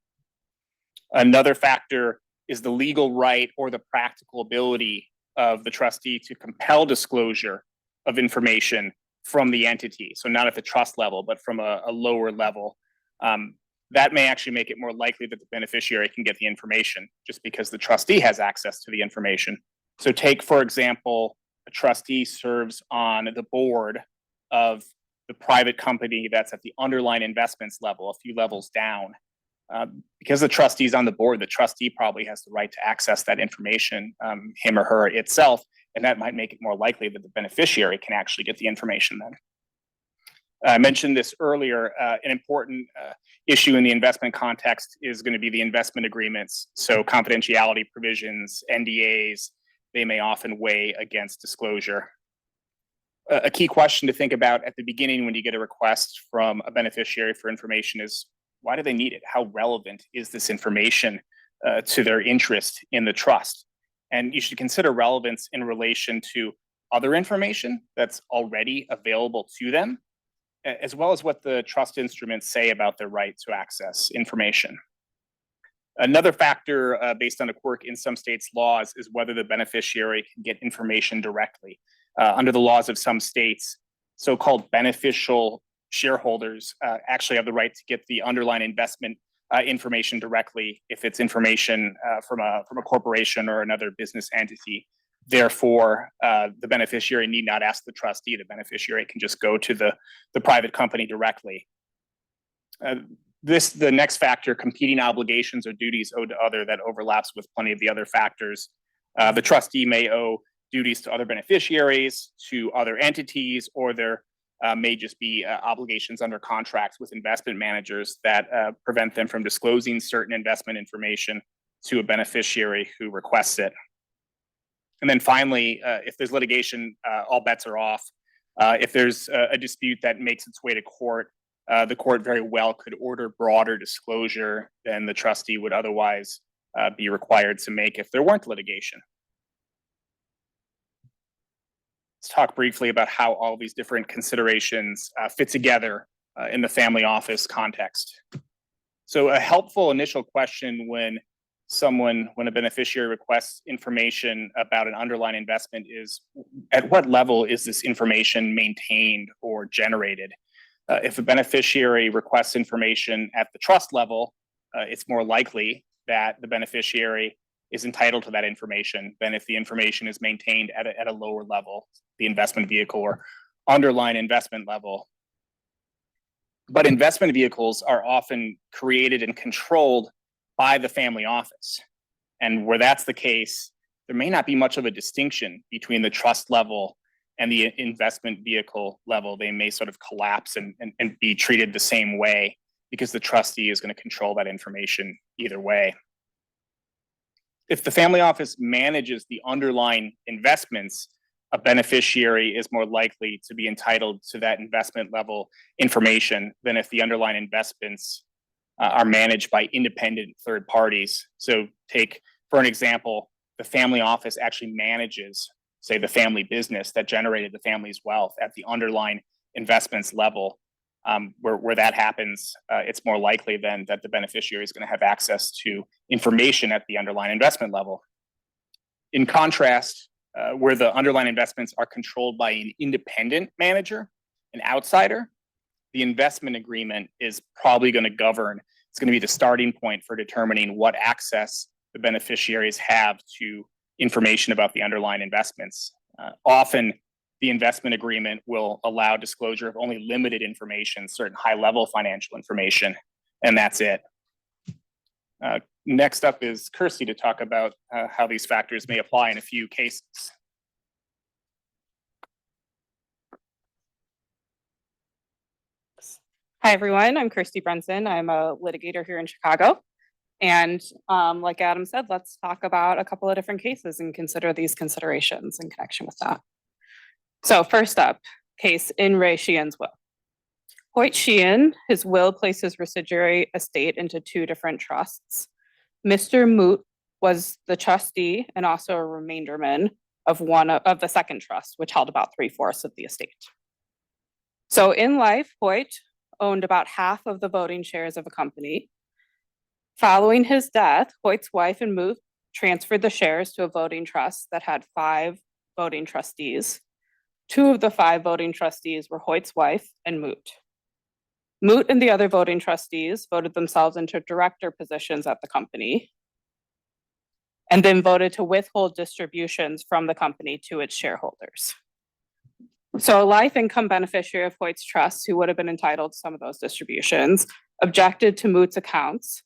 Another factor is the legal right or the practical ability of the trustee to compel disclosure of information from the entity. So not at the trust level, but from a lower level. That may actually make it more likely that the beneficiary can get the information just because the trustee has access to the information. So take, for example, a trustee serves on the board of the private company that's at the underlying investments level, a few levels down. Because the trustee is on the board, the trustee probably has the right to access that information, him or her itself, and that might make it more likely that the beneficiary can actually get the information then. I mentioned this earlier, an important issue in the investment context is going to be the investment agreements. So confidentiality provisions, NDAs, they may often weigh against disclosure. A key question to think about at the beginning when you get a request from a beneficiary for information is, why do they need it? How relevant is this information to their interest in the trust? And you should consider relevance in relation to other information that's already available to them, as well as what the trust instruments say about their right to access information. Another factor based on a quirk in some states' laws is whether the beneficiary can get information directly. Under the laws of some states, so-called beneficial shareholders actually have the right to get the underlying investment information directly if it's information from a corporation or another business entity. Therefore, the beneficiary need not ask the trustee. The beneficiary can just go to the private company directly. The next factor, competing obligations or duties owed to other, that overlaps with plenty of the other factors. The trustee may owe duties to other beneficiaries, to other entities, or there may just be obligations under contracts with investment managers that prevent them from disclosing certain investment information to a beneficiary who requests it. And then finally, if there's litigation, all bets are off. If there's a dispute that makes its way to court, the court very well could order broader disclosure than the trustee would otherwise be required to make if there weren't litigation. let's talk briefly about how all these different considerations fit together in the family office context. So a helpful initial question when a beneficiary requests information about an underlying investment is, at what level is this information maintained or generated? If a beneficiary requests information at the trust level, it's more likely that the beneficiary is entitled to that information than if the information is maintained at a lower level, the investment vehicle or underlying investment level. But investment vehicles are often created and controlled by the family office. And where that's the case, there may not be much of a distinction between the trust level and the investment vehicle level. They may sort of collapse and be treated the same way because the trustee is going to control that information either way. If the family office manages the underlying investments, a beneficiary is more likely to be entitled to that investment level information than if the underlying investments are managed by independent third parties. So take, for an example, the family office actually manages, say, the family business that generated the family's wealth at the underlying investments level. Where that happens, it's more likely then that the beneficiary is going to have access to information at the underlying investment level. In contrast, where the underlying investments are controlled by an independent manager, an outsider, the investment agreement is probably going to govern. It's going to be the starting point for determining what access the beneficiaries have to information about the underlying investments. Often, the investment agreement will allow disclosure of only limited information, certain high-level financial information, and that's it. Next up is Kirsty to talk about how these factors may apply in a few cases. Hi, everyone. I'm Kirsty Brunson. I'm a litigator here in Chicago. And like Adam said, let's talk about a couple of different cases and consider these considerations in connection with that. So first up, case in Ray Sheehan's will. Hoyt Sheehan, his will places residuary estate into two different trusts. Mr. Moot was the trustee and also a remainderman of one of the second trust, which held about 3/4 of the estate. So in life, Hoyt owned about half of the voting shares of a company. Following his death, Hoyt's wife and Moot transferred the shares to a voting trust that had 5 voting trustees. 2 of the 5 voting trustees were Hoyt's wife and Moot. Moot and the other voting trustees voted themselves into director positions at the company and then voted to withhold distributions from the company to its shareholders. So a life income beneficiary of Hoyt's trust, who would have been entitled to some of those distributions, objected to Moot's accounts,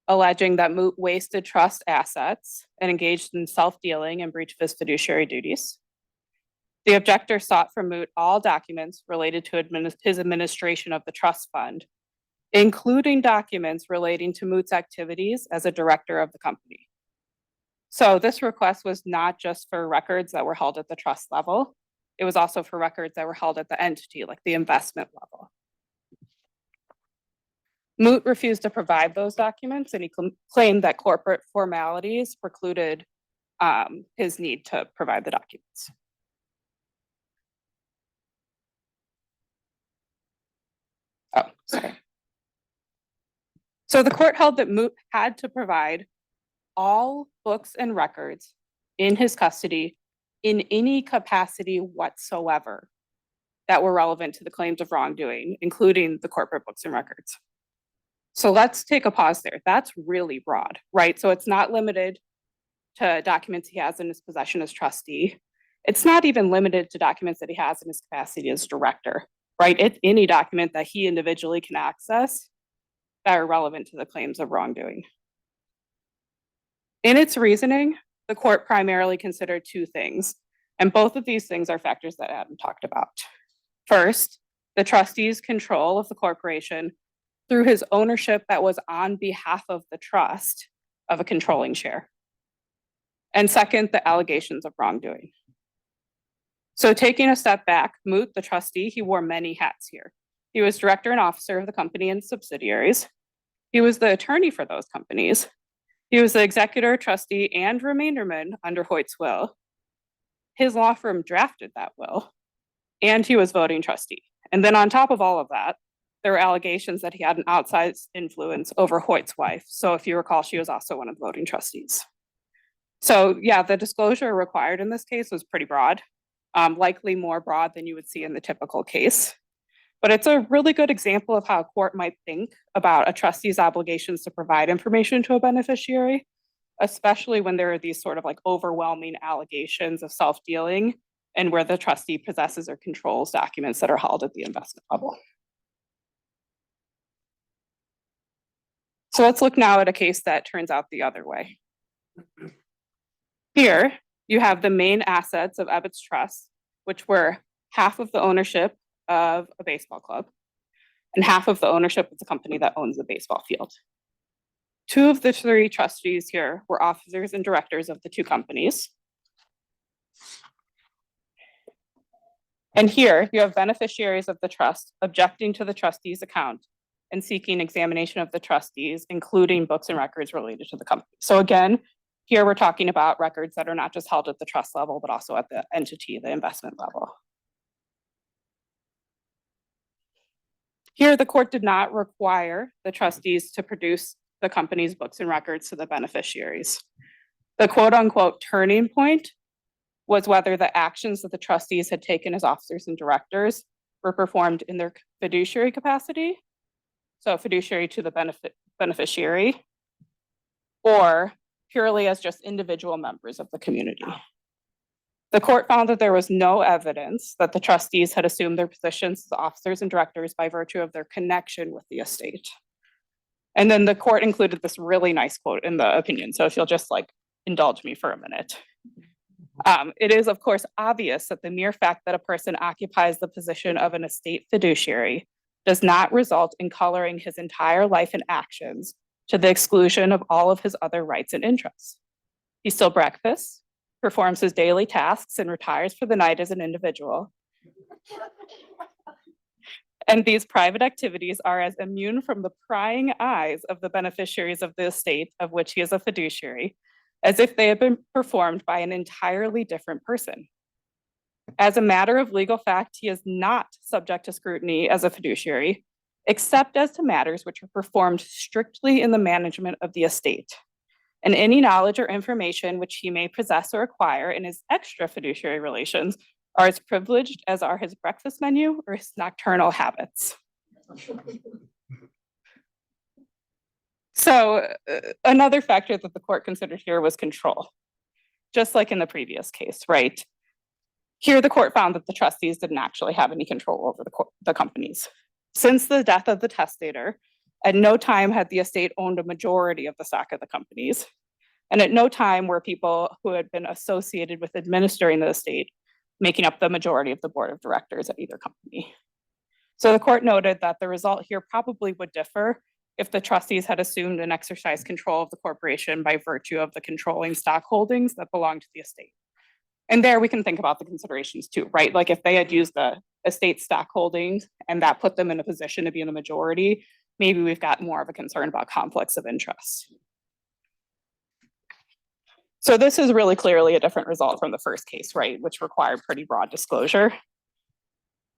alleging that Moot wasted trust assets and engaged in self-dealing and breach of his fiduciary duties. The objector sought from Moot all documents related to his administration of the trust fund, including documents relating to Moot's activities as a director of the company. So this request was not just for records that were held at the trust level, it was also for records that were held at the entity, like the investment level. Moot refused to provide those documents, and he claimed that corporate formalities precluded his need to provide the documents. Oh, sorry. So the court held that Moot had to provide all books and records in his custody in any capacity whatsoever that were relevant to the claims of wrongdoing, including the corporate books and records. So let's take a pause there. That's really broad, right? So it's not limited to documents he has in his possession as trustee. It's not even limited to documents that he has in his capacity as director, right? It's any document that he individually can access that are relevant to the claims of wrongdoing. In its reasoning, the court primarily considered 2 things, and both of these things are factors that Adam talked about. First, the trustee's control of the corporation through his ownership that was on behalf of the trust of a controlling share. And second, the allegations of wrongdoing. So taking a step back, Moot, the trustee, he wore many hats here. He was director and officer of the company and subsidiaries. He was the attorney for those companies. He was the executor, trustee, and remainderman under Hoyt's will. his law firm drafted that will, and he was voting trustee. And then on top of all of that, there were allegations that he had an outsized influence over Hoyt's wife. So if you recall, she was also one of the voting trustees. So yeah, the disclosure required in this case was pretty broad, likely more broad than you would see in the typical case. But it's a really good example of how a court might think about a trustee's obligations to provide information to a beneficiary, especially when there are these sort of like overwhelming allegations of self-dealing and where the trustee possesses or controls documents that are held at the investment level. So let's look now at a case that turns out the other way. Here, you have the main assets of Ebbets Trust, which were half of the ownership of a baseball club and half of the ownership of the company that owns the baseball field. Two of the three trustees here were officers and directors of the two companies. And here you have beneficiaries of the trust objecting to the trustee's account and seeking examination of the trustees, including books and records related to the company. So again, here we're talking about records that are not just held at the trust level, but also at the entity, the investment level. Here, the court did not require the trustees to produce the company's books and records to the beneficiaries. The quote unquote turning point was whether the actions that the trustees had taken as officers and directors were performed in their fiduciary capacity, so fiduciary to the beneficiary, or purely as just individual members of the community. The court found that there was no evidence that the trustees had assumed their positions as officers and directors by virtue of their connection with the estate. And then the court included this really nice quote in the opinion. So if you'll just like indulge me for a minute. It is, of course, obvious that the mere fact that a person occupies the position of an estate fiduciary does not result in coloring his entire life and actions to the exclusion of all of his other rights and interests. He still breakfasts, performs his daily tasks, and retires for the night as an individual. And these private activities are as immune from the prying eyes of the beneficiaries of the estate of which he is a fiduciary, as if they had been performed by an entirely different person. As a matter of legal fact, he is not subject to scrutiny as a fiduciary, except as to matters which are performed strictly in the management of the estate. And any knowledge or information which he may possess or acquire in his extra fiduciary relations are as privileged as are his breakfast menu or his nocturnal habits. So another factor that the court considered here was control, just like in the previous case, right? Here, the court found that the trustees didn't actually have any control over the companies. Since the death of the testator, at no time had the estate owned a majority of the stock of the companies. And at no time were people who had been associated with administering the estate making up the majority of the board of directors at either company. So the court noted that the result here probably would differ if the trustees had assumed and exercised control of the corporation by virtue of the controlling stock holdings that belonged to the estate. And there we can think about the considerations too, right? Like if they had used the estate stock holdings and that put them in a position to be in the majority, maybe we've got more of a concern about conflicts of interest. So this is really clearly a different result from the first case, right? Which required pretty broad disclosure.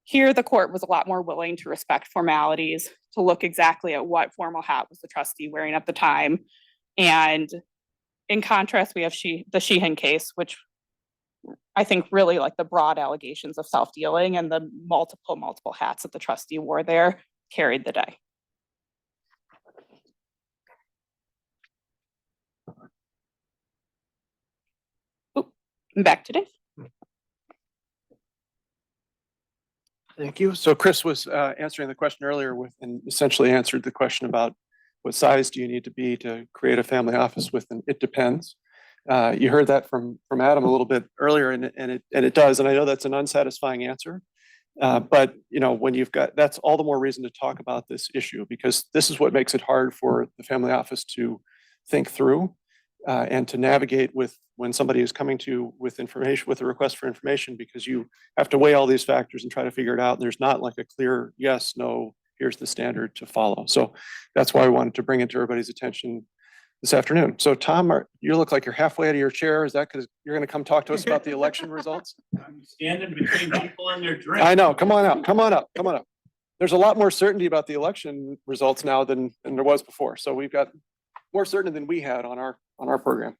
Here, the court was a lot more willing to respect formalities, to look exactly at what formal hat was the trustee wearing at the time. And in contrast, we have the Sheehan case, which I think really like the broad allegations of self-dealing and the multiple hats that the trustee wore there carried the day. Back to Dave. Thank you. So Chris was answering the question earlier with, and essentially answered the question about what size do you need to be to create a family office with, and it depends. You heard that from Adam a little bit earlier, and it does. And I know that's an unsatisfying answer, but you know, when you've got, that's all the more reason to talk about this issue, because this is what makes it hard for the family office to think through and to navigate with when somebody is coming to you with information, with a request for information, because you have to weigh all these factors and try to figure it out. And there's not like a clear yes, no, here's the standard to follow. So that's why I wanted to bring it to everybody's attention this afternoon. So Tom, you look like you're halfway out of your chair. Is that because you're going to come talk to us about the election results? I'm standing between people and their drink. I know. Come on out. Come on up. Come on up. There's a lot more certainty about the election results now than there was before. So we've got more certainty than we had on our program.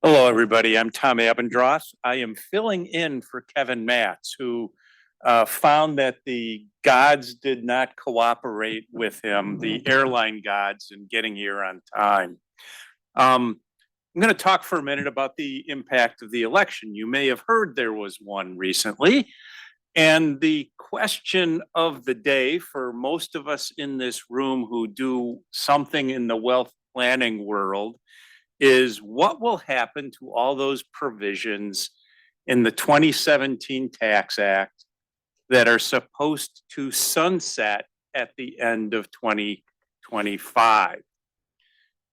Hello, everybody. I'm Tom Abendroth. I am filling in for Kevin Matz, who found that the gods did not cooperate with him, the airline gods, in getting here on time. I'm going to talk for a minute about the impact of the election. You may have heard there was one recently. And the question of the day for most of us in this room who do something in the wealth planning world is what will happen to all those provisions in the 2017 Tax Act that are supposed to sunset at the end of 2025.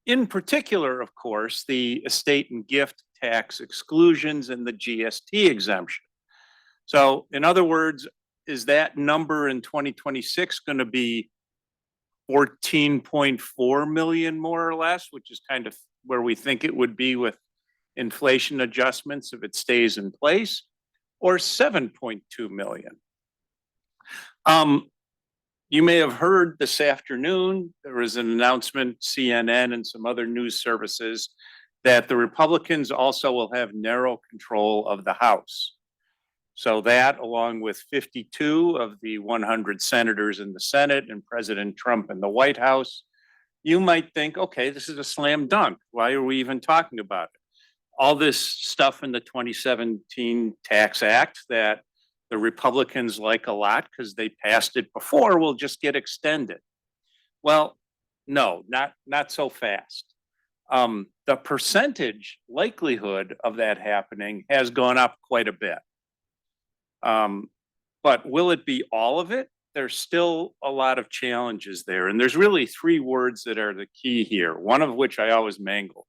In particular, of course, the estate and gift tax exclusions and the GST exemption. So in other words, is that number in 2026 going to be 14.4 million more or less, which is kind of where we think it would be with inflation adjustments if it stays in place, or 7.2 million? You may have heard this afternoon, there was an announcement, CNN and some other news services, that the Republicans also will have narrow control of the House. So that, along with 52 of the 100 senators in the Senate and President Trump in the White House, you might think, okay, this is a slam dunk. Why are we even talking about it? All this stuff in the 2017 Tax Act that the Republicans like a lot because they passed it before will just get extended. Well, no, not so fast. The percentage likelihood of that happening has gone up quite a bit. But will it be all of it? There's still a lot of challenges there. And there's really three words that are the key here, one of which I always mangle.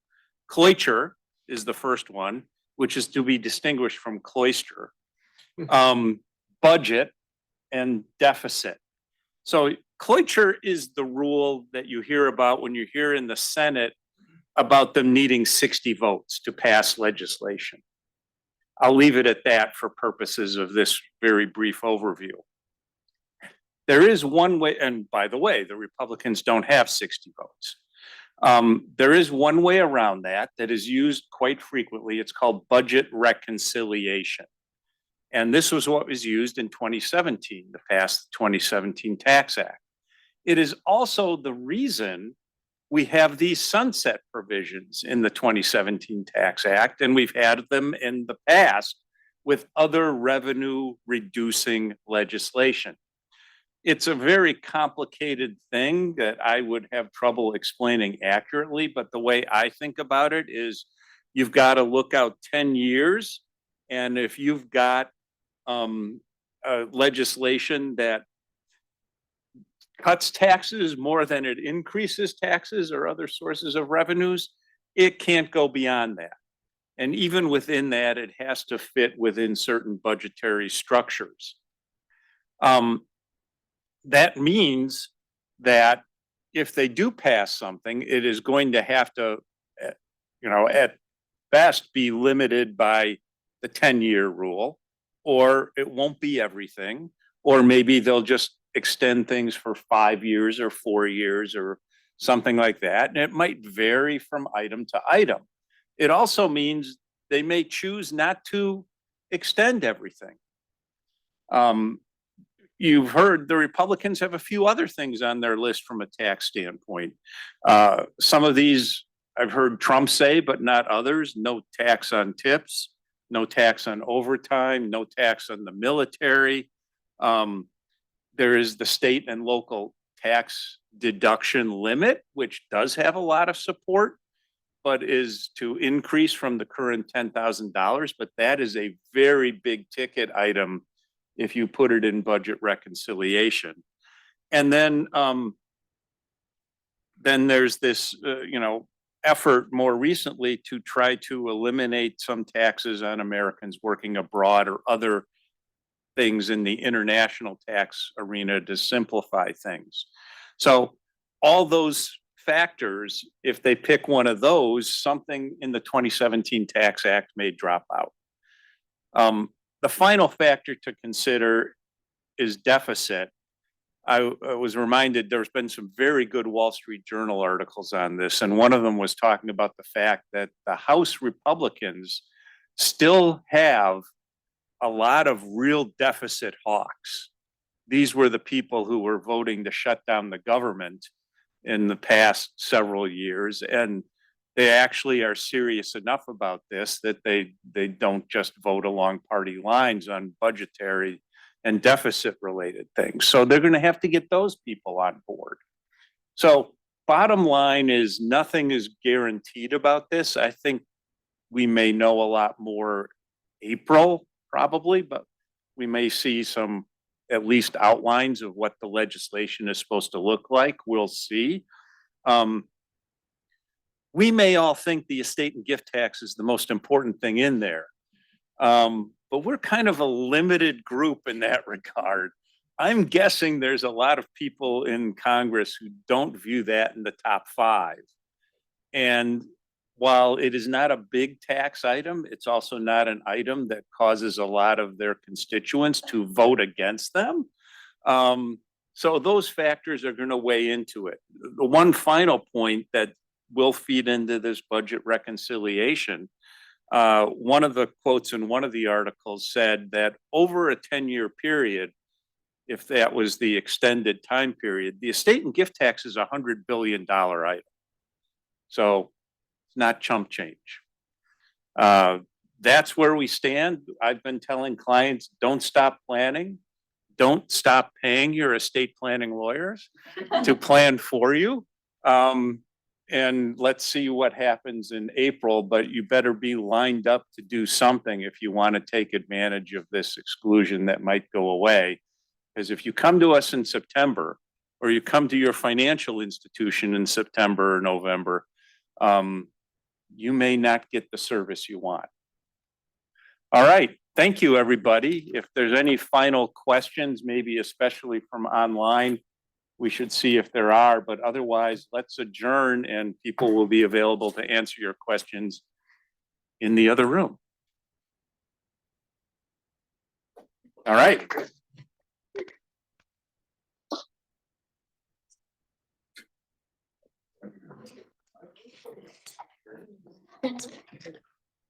Cloiture is the first one, which is to be distinguished from cloister. Budget and deficit. So cloiture is the rule that you hear about when you hear in the Senate about them needing 60 votes to pass legislation. I'll leave it at that for purposes of this very brief overview. There is one way, and by the way, the Republicans don't have 60 votes. There is one way around that is used quite frequently. It's called budget reconciliation. And this was what was used in 2017 to pass the 2017 Tax Act. It is also the reason we have these sunset provisions in the 2017 Tax Act, and we've had them in the past with other revenue reducing legislation. It's a very complicated thing that I would have trouble explaining accurately, but the way I think about it is you've got to look out 10 years, and if you've got legislation that cuts taxes more than it increases taxes or other sources of revenues, it can't go beyond that. And even within that, it has to fit within certain budgetary structures. That means that if they do pass something, it is going to have to, at best be limited by the 10-year rule, or it won't be everything, or maybe they'll just extend things for 5 years or 4 years or something like that. And it might vary from item to item. It also means they may choose not to extend everything. You've heard the Republicans have a few other things on their list from a tax standpoint. Some of these I've heard Trump say, but not others. No tax on tips, no tax on overtime, no tax on the military. There is the state and local tax deduction limit, which does have a lot of support, but is to increase from the current $10,000. But that is a very big ticket item if you put it in budget reconciliation. And then there's this, effort more recently to try to eliminate some taxes on Americans working abroad or other things in the international tax arena to simplify things. So all those factors, if they pick one of those, something in the 2017 Tax Act may drop out. The final factor to consider is deficit. I was reminded there's been some very good Wall Street Journal articles on this, and one of them was talking about the fact that the House Republicans still have a lot of real deficit hawks. These were the people who were voting to shut down the government in the past several years, and they actually are serious enough about this that they don't just vote along party lines on budgetary and deficit related things. So they're going to have to get those people on board. So bottom line is nothing is guaranteed about this. I think we may know a lot more April probably, but we may see some at least outlines of what the legislation is supposed to look like. We'll see. We may all think the estate and gift tax is the most important thing in there. But we're kind of a limited group in that regard. I'm guessing there's a lot of people in Congress who don't view that in the top 5. And while it is not a big tax item, it's also not an item that causes a lot of their constituents to vote against them. So those factors are going to weigh into it. The one final point that will feed into this budget reconciliation, one of the quotes in one of the articles said that over a 10-year period, if that was the extended time period, the estate and gift tax is $100 billion item. So it's not chump change. That's where we stand. I've been telling clients, don't stop planning. Don't stop paying your estate planning lawyers to plan for you. And let's see what happens in April, but you better be lined up to do something if you want to take advantage of this exclusion that might go away. Because if you come to us in September, or you come to your financial institution in September or November, you may not get the service you want. All right, thank you, everybody. If there's any final questions, maybe especially from online, we should see if there are, but otherwise let's adjourn and people will be available to answer your questions in the other room. All right.